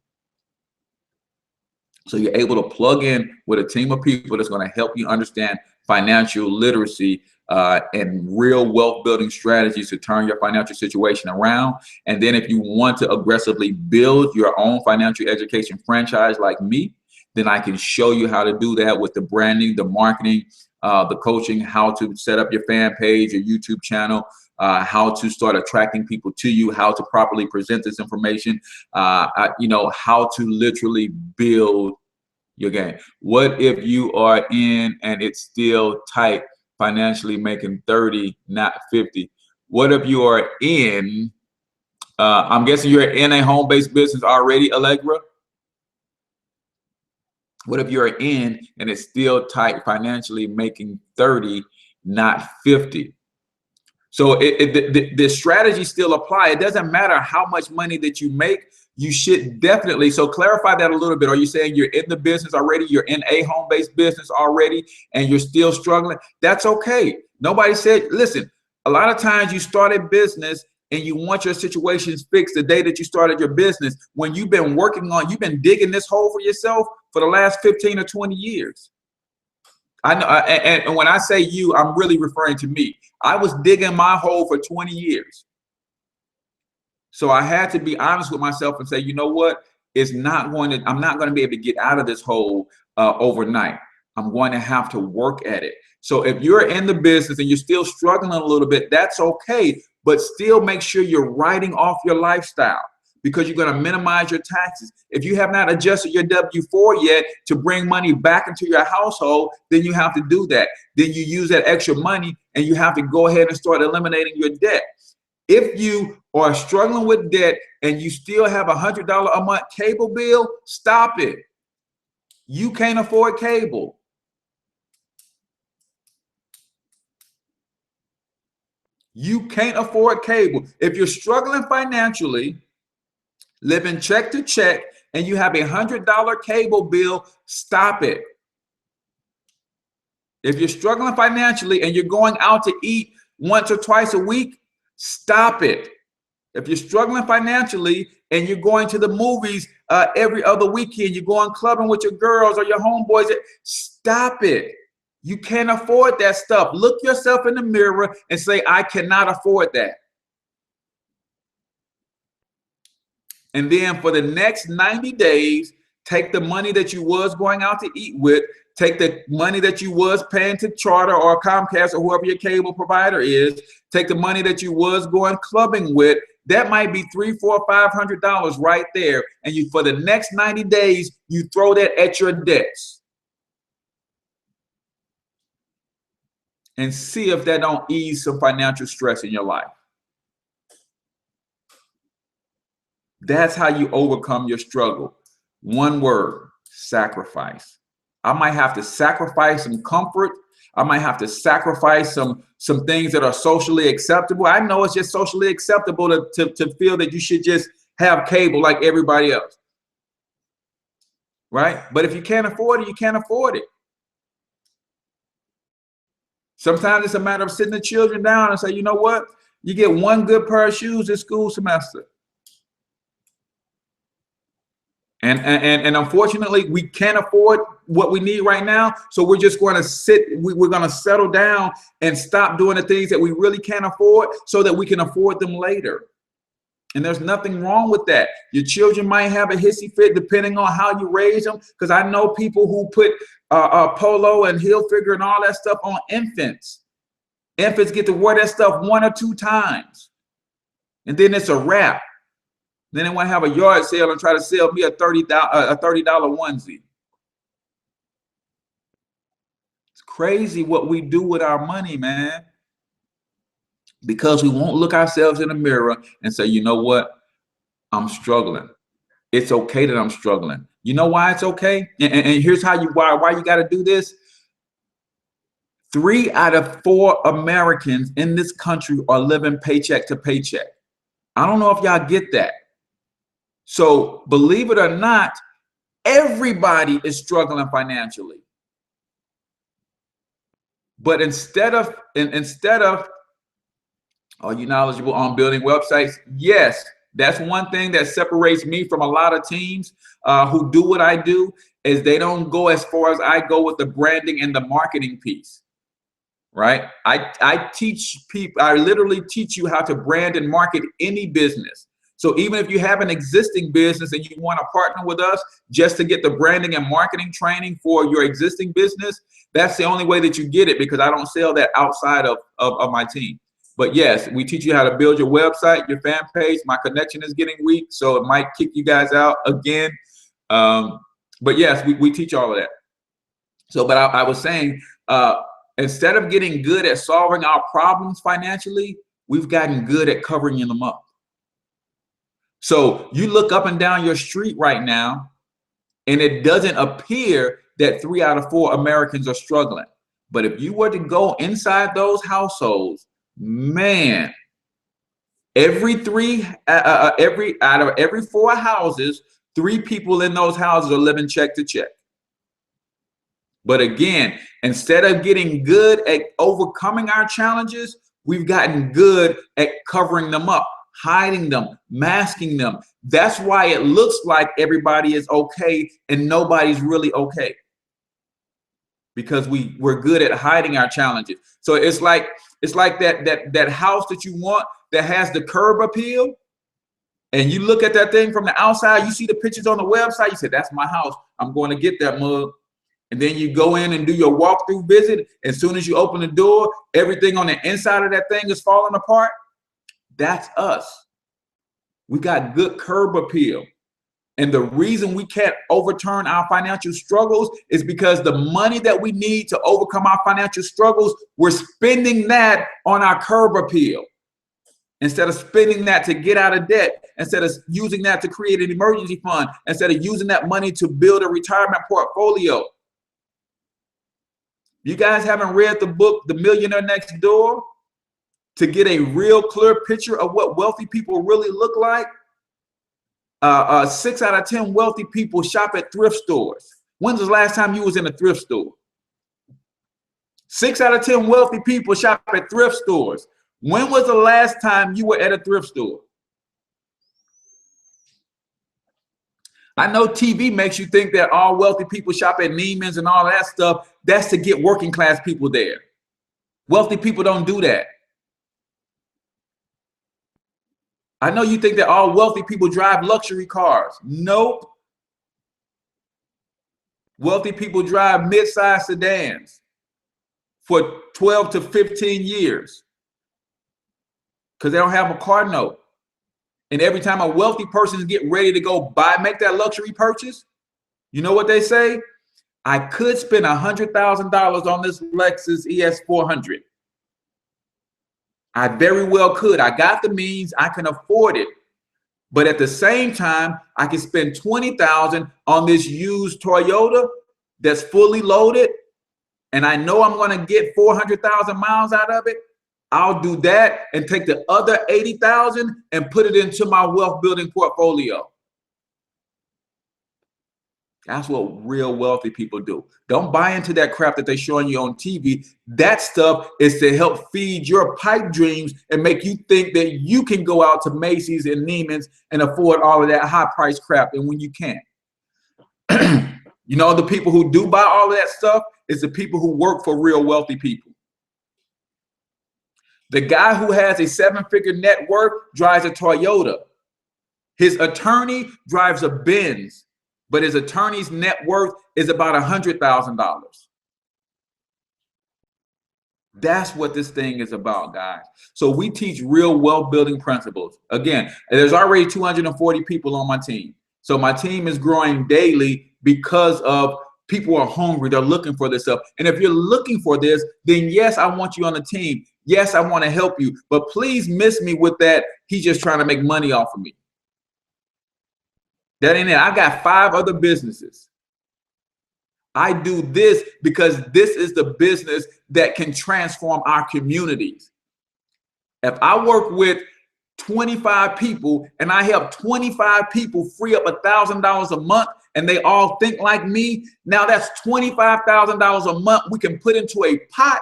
So you're able to plug in with a team of people that's going to help you understand financial literacy and real wealth building strategies to turn your financial situation around. And then if you want to aggressively build your own financial education franchise like me, then I can show you how to do that with the branding, the marketing, the coaching, how to set up your fan page, your YouTube channel, how to start attracting people to you, how to properly present this information, you know, how to literally build your game. What if you are in and it's still tight financially, making 30, not 50? What if you are in, I'm guessing you're in a home-based business already, Allegra? What if you're in and it's still tight financially, making 30, not 50? So the strategy still apply. It doesn't matter how much money that you make. You should definitely, so clarify that a little bit. Are you saying you're in the business already? You're in a home-based business already and you're still struggling? That's okay. Nobody said, listen, a lot of times you start a business and you want your situations fixed the day that you started your business, when you've been working on, you've been digging this hole for yourself for the last 15 or 20 years. I know, and when I say you, I'm really referring to me. I was digging my hole for 20 years. So I had to be honest with myself and say, you know what? I'm not going to be able to get out of this hole overnight. I'm going to have to work at it. So if you're in the business and you're still struggling a little bit, that's okay. But still make sure you're writing off your lifestyle, because you're going to minimize your taxes. If you have not adjusted your W-4 yet to bring money back into your household, then you have to do that. Then you use that extra money and you have to go ahead and start eliminating your debt. If you are struggling with debt and you still have $100 a month cable bill, stop it. You can't afford cable. You can't afford cable. If you're struggling financially, living check to check, and you have $100 cable bill, stop it. If you're struggling financially and you're going out to eat once or twice a week, stop it. If you're struggling financially and you're going to the movies every other weekend, you're going clubbing with your girls or your homeboys, stop it. You can't afford that stuff. Look yourself in the mirror and say, I cannot afford that. And then for the next 90 days, take the money that you was going out to eat with, take the money that you was paying to Charter or Comcast or whoever your cable provider is, take the money that you was going clubbing with. That might be $300, $400, $500 right there. And you, for the next 90 days, you throw that at your debts. And see if that don't ease some financial stress in your life. That's how you overcome your struggle. One word: sacrifice. I might have to sacrifice some comfort. I might have to sacrifice some things that are socially acceptable. I know it's just socially acceptable to feel that you should just have cable like everybody else. Right? But if you can't afford it, you can't afford it. Sometimes it's a matter of sitting the children down and say, you know what? You get one good pair of shoes this school semester. And unfortunately, we can't afford what we need right now. So we're just going to sit, we're going to settle down and stop doing the things that we really can't afford so that we can afford them later. And there's nothing wrong with that. Your children might have a hissy fit depending on how you raise them. Because I know people who put polo and heel figure and all that stuff on infants. Infants get to wear that stuff 1 or 2 times. And then it's a wrap. Then they want to have a yard sale and try to sell me a $30 onesie. It's crazy what we do with our money, man. Because we won't look ourselves in the mirror and say, you know what? I'm struggling. It's okay that I'm struggling. You know why it's okay? And here's how why you got to do this. 3 out of 4 Americans in this country are living paycheck to paycheck. I don't know if y'all get that. So believe it or not, everybody is struggling financially. But instead of, are you knowledgeable on building websites? Yes, that's one thing that separates me from a lot of teams who do what I do, is they don't go as far as I go with the branding and the marketing piece. right? I teach people, I literally teach you how to brand and market any business. So even if you have an existing business and you want to partner with us just to get the branding and marketing training for your existing business, that's the only way that you get it, because I don't sell that outside of my team. But yes, we teach you how to build your website, your fan page. My connection is getting weak, so it might kick you guys out again. But yes, we teach all of that. So, but I was saying, instead of getting good at solving our problems financially, we've gotten good at covering them up. So you look up and down your street right now, and it doesn't appear that 3 out of 4 Americans are struggling. But if you were to go inside those households, man, every out of every 4 houses, 3 people in those houses are living check to check. But again, instead of getting good at overcoming our challenges, we've gotten good at covering them up, hiding them, masking them. That's why it looks like everybody is okay and nobody's really okay, because we're good at hiding our challenges. So it's like that house that you want that has the curb appeal, and you look at that thing from the outside, you see the pictures on the website, you say, that's my house, I'm going to get that mug. And then you go in and do your walkthrough visit. As soon as you open the door, everything on the inside of that thing is falling apart. That's us. We got good curb appeal. And the reason we can't overturn our financial struggles is because the money that we need to overcome our financial struggles, we're spending that on our curb appeal. Instead of spending that to get out of debt, instead of using that to create an emergency fund, instead of using that money to build a retirement portfolio. You guys haven't read the book, The Millionaire Next Door, to get a real clear picture of what wealthy people really look like? 6 out of 10 wealthy people shop at thrift stores. When's the last time you was in a thrift store? 6 out of 10 wealthy people shop at thrift stores. When was the last time you were at a thrift store? I know TV makes you think that all wealthy people shop at Neiman's and all that stuff. That's to get working class people there. Wealthy people don't do that. I know you think that all wealthy people drive luxury cars. Nope. Wealthy people drive mid-sized sedans for 12 to 15 years because they don't have a car note. And every time a wealthy person is getting ready to go make that luxury purchase, you know what they say? I could spend $100,000 on this Lexus ES400. I very well could. I got the means, I can afford it. But at the same time, I can spend $20,000 on this used Toyota that's fully loaded, and I know I'm going to get 400,000 miles out of it. I'll do that and take the other 80,000 and put it into my wealth building portfolio. That's what real wealthy people do. Don't buy into that crap that they're showing you on TV. That stuff is to help feed your pipe dreams and make you think that you can go out to Macy's and Neiman's and afford all of that high price crap, and when you can't. You know, the people who do buy all of that stuff is the people who work for real wealthy people. The guy who has a 7-figure net worth drives a Toyota. His attorney drives a Benz, but his attorney's net worth is about $100,000. That's what this thing is about, guys. So we teach real wealth building principles. Again, there's already 240 people on my team. So my team is growing daily because of people are hungry. They're looking for this stuff. And if you're looking for this, then yes, I want you on the team. Yes, I want to help you, but please miss me with that. He's just trying to make money off of me. That ain't it. I got 5 other businesses. I do this because this is the business that can transform our communities. If I work with 25 people and I help 25 people free up $1,000 a month and they all think like me, now that's $25,000 a month we can put into a pot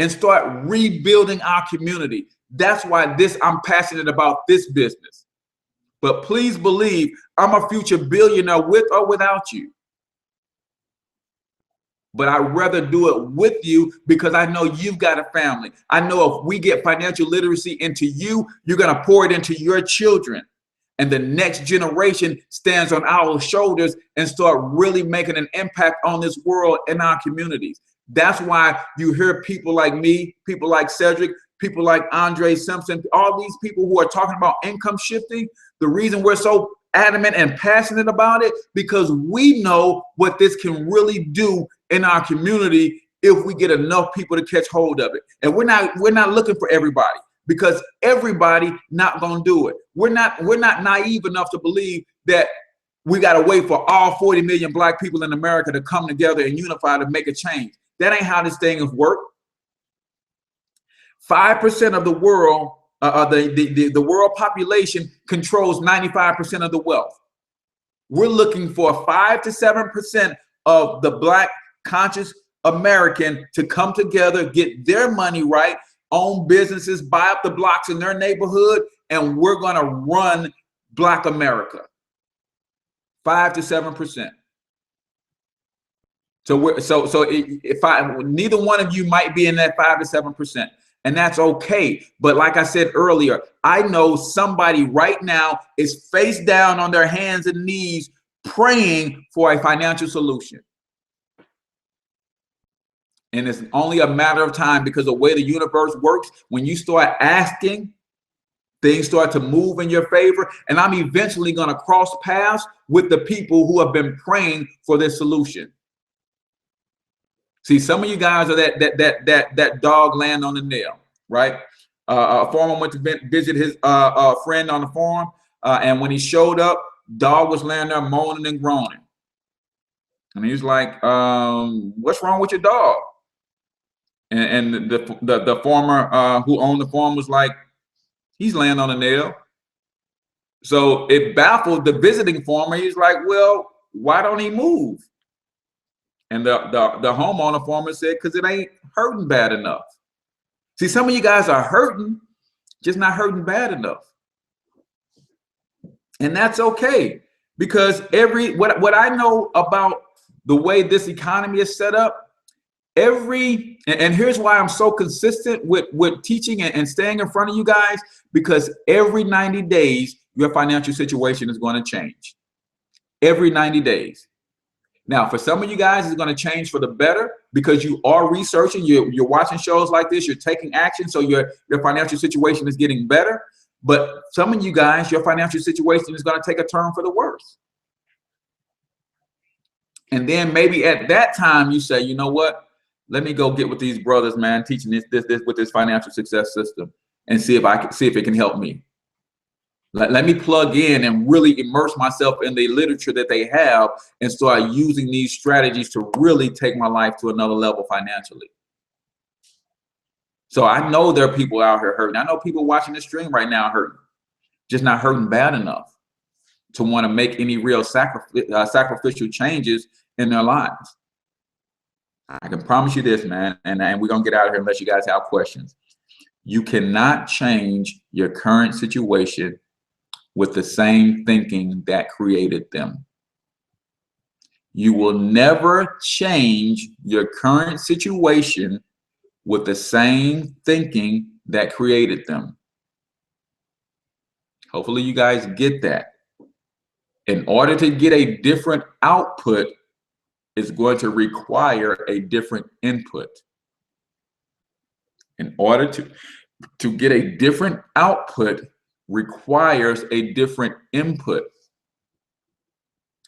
and start rebuilding our community. That's why I'm passionate about this business. But please believe I'm a future billionaire with or without you. but I'd rather do it with you because I know you've got a family. I know if we get financial literacy into you, you're going to pour it into your children. And the next generation stands on our shoulders and start really making an impact on this world and our communities. That's why you hear people like me, people like Cedric, people like Andre Simpson, all these people who are talking about income shifting. The reason we're so adamant and passionate about it, because we know what this can really do in our community if we get enough people to catch hold of it. And we're not looking for everybody, because everybody not gonna do it. We're not naive enough to believe that we gotta wait for all 40 million black people in America to come together and unify to make a change. That ain't how this thing is work. 5% of the world, the world population controls 95% of the wealth. We're looking for 5 to 7% of the black conscious American to come together, get their money right, own businesses, buy up the blocks in their neighborhood, and we're going to run Black America. 5 to 7%. Neither one of you might be in that 5 to 7%, and that's okay. But like I said earlier, I know somebody right now is face down on their hands and knees praying for a financial solution. And it's only a matter of time, because the way the universe works, when you start asking, things start to move in your favor. And I'm eventually going to cross paths with the people who have been praying for this solution. See, some of you guys are that dog laying on the nail, right? A farmer went to visit his friend on the farm, and when he showed up, dog was laying there moaning and groaning. And he was like, what's wrong with your dog? And the farmer who owned the farm was like, he's laying on a nail. So it baffled the visiting farmer. He's like, well, why don't he move? And the homeowner farmer said, because it ain't hurting bad enough. See, some of you guys are hurting, just not hurting bad enough. And that's okay, because what I know about the way this economy is set up, and here's why I'm so consistent with teaching and staying in front of you guys, because every 90 days, your financial situation is going to change. Every 90 days. Now, for some of you guys, it's going to change for the better, because you are researching, you're watching shows like this, you're taking action, so your financial situation is getting better. But some of you guys, your financial situation is going to take a turn for the worse. And then maybe at that time, you say, you know what? Let me go get with these brothers, man, teaching this with this financial success system, and see if it can help me. Let me plug in and really immerse myself in the literature that they have and start using these strategies to really take my life to another level financially. So I know there are people out here hurting. I know people watching this stream right now hurting, just not hurting bad enough to want to make any real sacrificial changes in their lives. I can promise you this, man, and we're going to get out of here unless you guys have questions. You cannot change your current situation with the same thinking that created them. You will never change your current situation with the same thinking that created them. Hopefully you guys get that. In order to get a different output, it's going to require a different input. In order to get a different output requires a different input.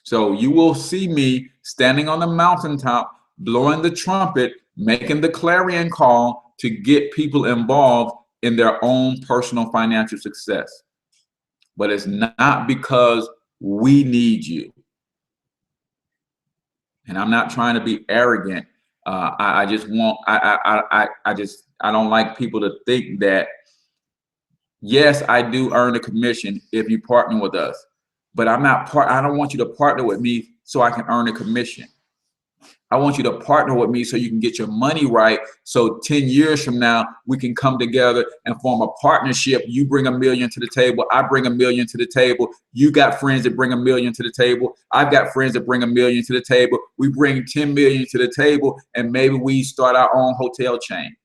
So you will see me standing on the mountaintop, blowing the trumpet, making the clarion call to get people involved in their own personal financial success. But it's not because we need you. And I'm not trying to be arrogant. I don't like people to think that, yes, I do earn a commission if you partner with us, but I don't want you to partner with me so I can earn a commission. I want you to partner with me so you can get your money right. So 10 years from now, we can come together and form a partnership. You bring $1 million to the table. I bring $1 million to the table. You got friends that bring $1 million to the table. I've got friends that bring $1 million to the table. We bring 10 million to the table, and maybe we start our own hotel chain.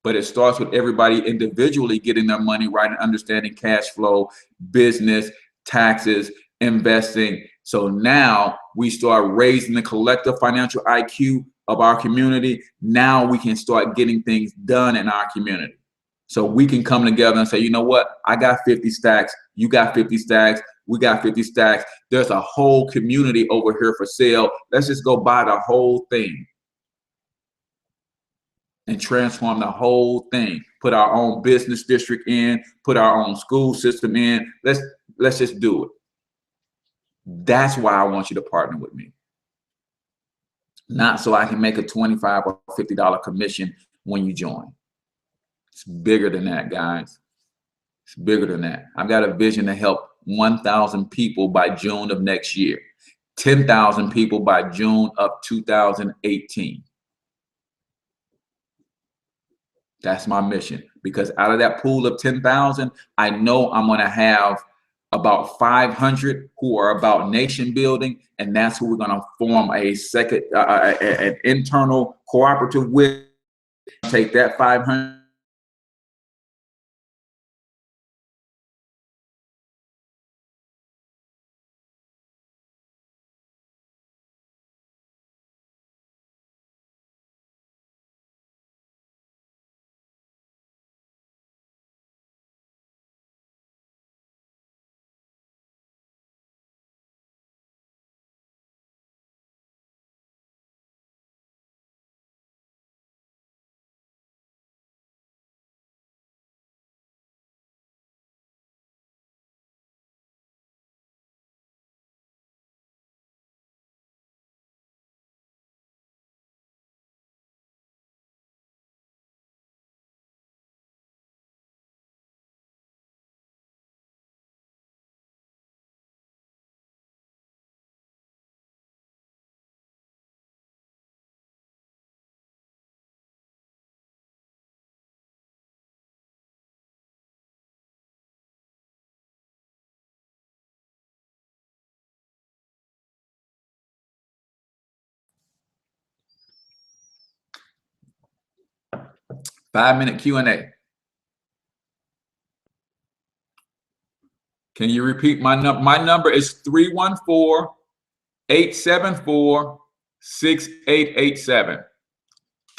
But it starts with everybody individually getting their money right and understanding cash flow, business, taxes, investing. So now we start raising the collective financial IQ of our community. Now we can start getting things done in our community. So we can come together and say, you know what? I got 50 stacks. You got 50 stacks. We got 50 stacks. There's a whole community over here for sale. Let's just go buy the whole thing and transform the whole thing. Put our own business district in, put our own school system in. Let's just do it. That's why I want you to partner with me. Not so I can make a $25 or $50 commission when you join. It's bigger than that, guys. It's bigger than that. I've got a vision to help 1,000 people by June of next year, 10,000 people by June of 2018. That's my mission, because out of that pool of 10,000, I know I'm going to have about 500 who are about nation building, and that's who we're going to form a second, an internal cooperative with. Take that 500. Five-minute Q&A. Can you repeat my number? My number is 314-874-6887.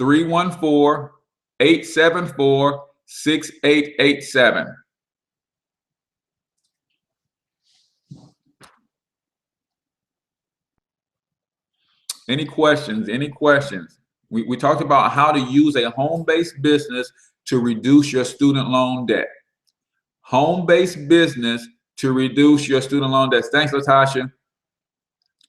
314-874-6887. Any questions? Any questions? We talked about how to use a home-based business to reduce your student loan debt. Home-based business to reduce your student loan debt. Thanks, Latasha.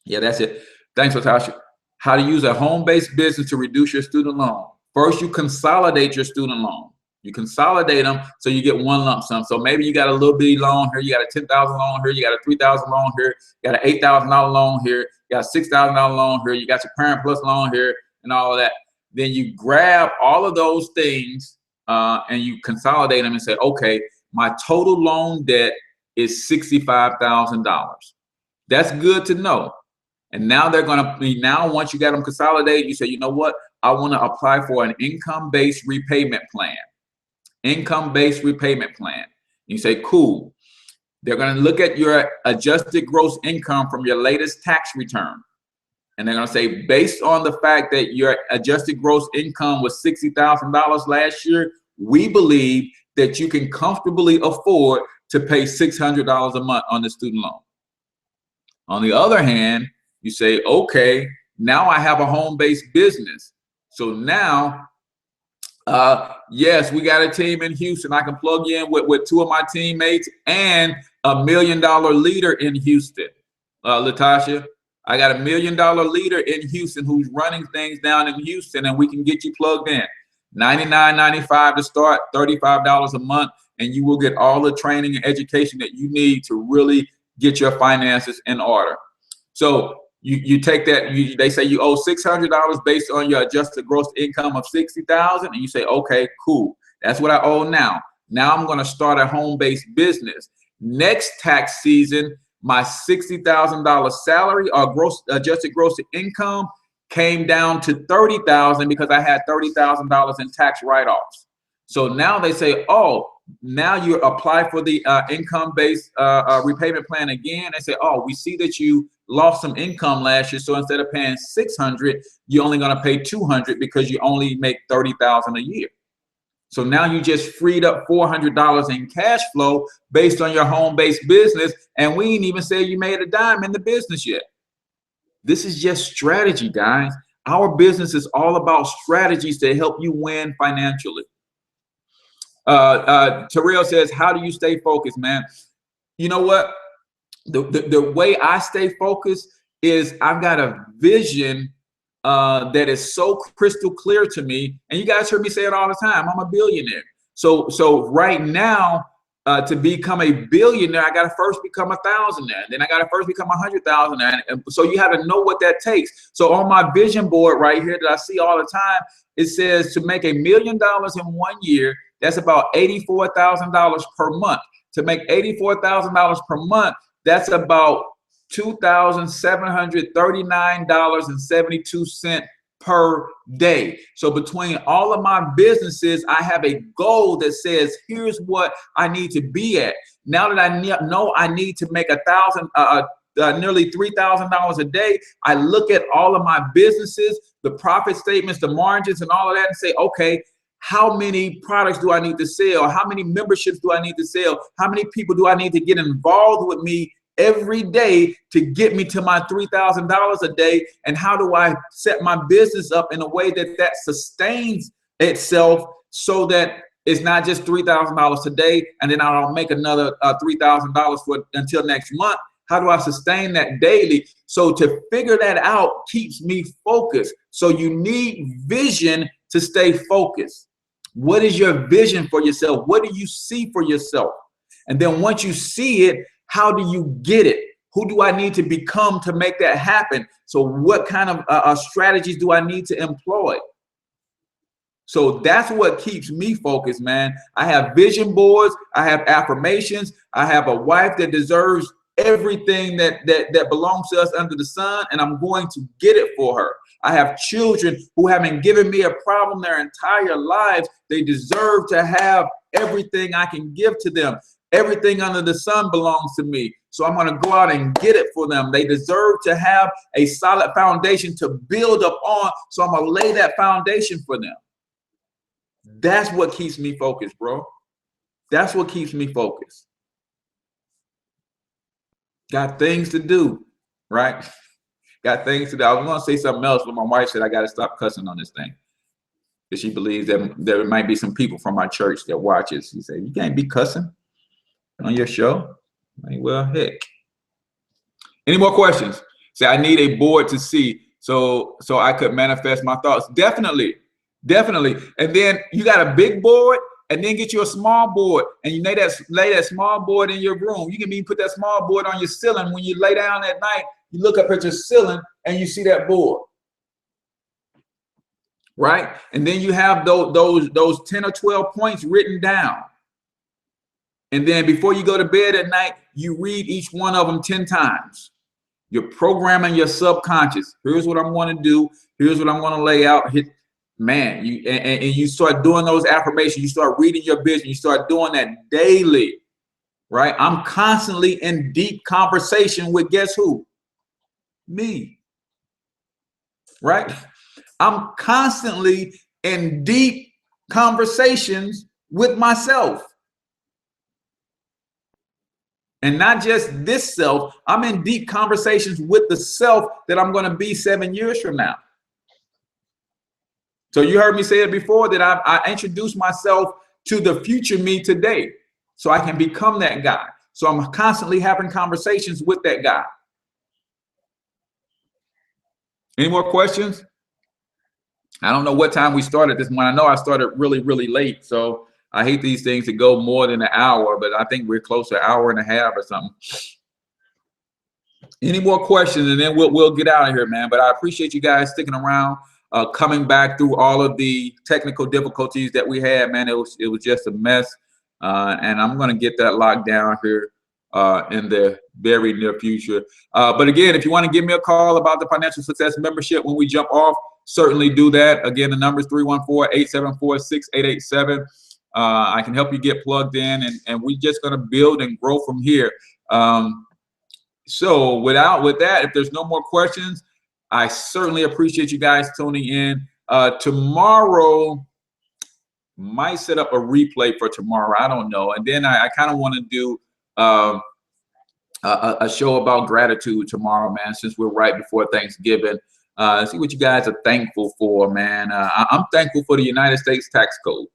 Yeah, that's it. Thanks, Latasha. How to use a home-based business to reduce your student loan. First, you consolidate your student loan. You consolidate them so you get one lump sum. So maybe you got a little bitty loan here, you got a $10,000 loan here, you got a $3,000 loan here, you got an $8,000 loan here, you got a $6,000 loan here, you got your Parent Plus loan here, and all of that. Then you grab all of those things and you consolidate them and say, okay, my total loan debt is $65,000. That's good to know. And now they're going to be, now once you got them consolidated, you say, you know what? I want to apply for an income-based repayment plan. Income-based repayment plan. You say, cool. They're going to look at your adjusted gross income from your latest tax return. And they're going to say, based on the fact that your adjusted gross income was $60,000 last year, we believe that you can comfortably afford to pay $600 a month on the student loan. On the other hand, you say, okay, now I have a home-based business. So now, yes, we got a team in Houston. I can plug you in with two of my teammates and $1 million leader in Houston. Latasha, I got $1 million leader in Houston who's running things down in Houston, and we can get you plugged in. $99.95 to start, $35 a month, and you will get all the training and education that you need to really get your finances in order. So you take that, they say you owe $600 based on your adjusted gross income of $60,000, and you say, okay, cool, that's what I owe now. Now I'm going to start a home-based business. Next tax season, my $60,000 salary or adjusted gross income came down to $30,000 because I had $30,000 in tax write-offs. So now they say, oh, now you apply for the income-based repayment plan again. They say, oh, we see that you lost some income last year, so instead of paying $600, you're only going to pay $200 because you only make $30,000 a year. So now you just freed up $400 in cash flow based on your home-based business, and we ain't even say you made a dime in the business yet. This is just strategy, guys. Our business is all about strategies to help you win financially. Terrell says, how do you stay focused, man? You know what? The way I stay focused is I've got a vision that is so crystal clear to me. And you guys heard me say it all the time. I'm a billionaire. So right now, to become a billionaire, I got to first become a thousandaire. Then I got to first become 100,000. And so you have to know what that takes. So on my vision board right here that I see all the time, it says to make $1 million in 1 year, that's about $84,000 per month. To make $84,000 per month, that's about $2,739.72 per day. So between all of my businesses, I have a goal that says, here's what I need to be at. Now that I know I need to make nearly $3,000 a day, I look at all of my businesses, the profit statements, the margins, and all of that, and say, okay, how many products do I need to sell? How many memberships do I need to sell? How many people do I need to get involved with me every day to get me to my $3,000 a day? And how do I set my business up in a way that sustains itself so that it's not just $3,000 a day and then I don't make another $3,000 until next month? How do I sustain that daily? So to figure that out keeps me focused. So you need vision to stay focused. What is your vision for yourself? What do you see for yourself? And then once you see it, how do you get it? Who do I need to become to make that happen? So what kind of strategies do I need to employ? So that's what keeps me focused, man. I have vision boards. I have affirmations. I have a wife that deserves everything that belongs to us under the sun, and I'm going to get it for her. I have children who haven't given me a problem their entire lives. They deserve to have everything I can give to them. Everything under the sun belongs to me. So I'm going to go out and get it for them. They deserve to have a solid foundation to build up on. So I'm going to lay that foundation for them. That's what keeps me focused, bro. That's what keeps me focused. Got things to do, right? Got things to do. I was going to say something else, but my wife said I got to stop cussing on this thing. Because she believes that there might be some people from our church that watches. She said, you can't be cussing on your show. Like, well, heck. Any more questions? Say, I need a board to see so I could manifest my thoughts. Definitely. And then you got a big board, and then get you a small board, and you lay that small board in your room. You can even put that small board on your ceiling. When you lay down at night, you look up at your ceiling and you see that board, right? And then you have those 10 or 12 points written down. And then before you go to bed at night, you read each one of them 10 times. You're programming your subconscious. Here's what I'm going to do. Here's what I'm going to lay out. Man, you start doing those affirmations. You start reading your vision. You start doing that daily, right? I'm constantly in deep conversation with guess who? Me, right? I'm constantly in deep conversations with myself. And not just this self, I'm in deep conversations with the self that I'm going to be 7 years from now. So you heard me say it before that I introduced myself to the future me today so I can become that guy. So I'm constantly having conversations with that guy. Any more questions? I don't know what time we started this one. I know I started really, really late. So I hate these things to go more than an hour, but I think we're close to an hour and a half or something. Any more questions, and then we'll get out of here, man. But I appreciate you guys sticking around, coming back through all of the technical difficulties that we had, man. It was just a mess, and I'm gonna get that locked down here in the very near future. But again, if you want to give me a call about the Financial Success Membership when we jump off, certainly do that. Again, the number is 314-874-6887. I can help you get plugged in, and we're just gonna build and grow from here. So with that, if there's no more questions, I certainly appreciate you guys tuning in. Tomorrow, might set up a replay for tomorrow. I don't know. And then I kind of want to do a show about gratitude tomorrow, man, since we're right before Thanksgiving. See what you guys are thankful for, man. I'm thankful for the United States tax code.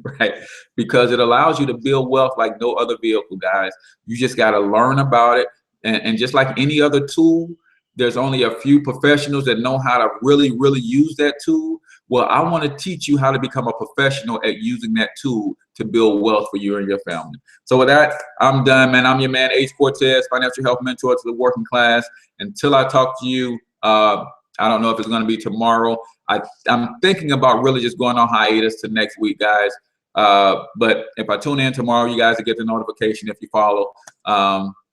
Right, because it allows you to build wealth like no other vehicle, guys. You just got to learn about it. And just like any other tool, there's only a few professionals that know how to really use that tool. Well, I want to teach you how to become a professional at using that tool to build wealth for you and your family. So with that, I'm done, man. I'm your man, H. Cortez, financial health mentor to the working class. Until I talk to you, I don't know if it's going to be tomorrow. I'm thinking about really just going on hiatus to next week, guys. But if I tune in tomorrow, you guys will get the notification if you follow.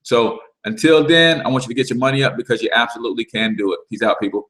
So until then, I want you to get your money up because you absolutely can do it. Peace out, people.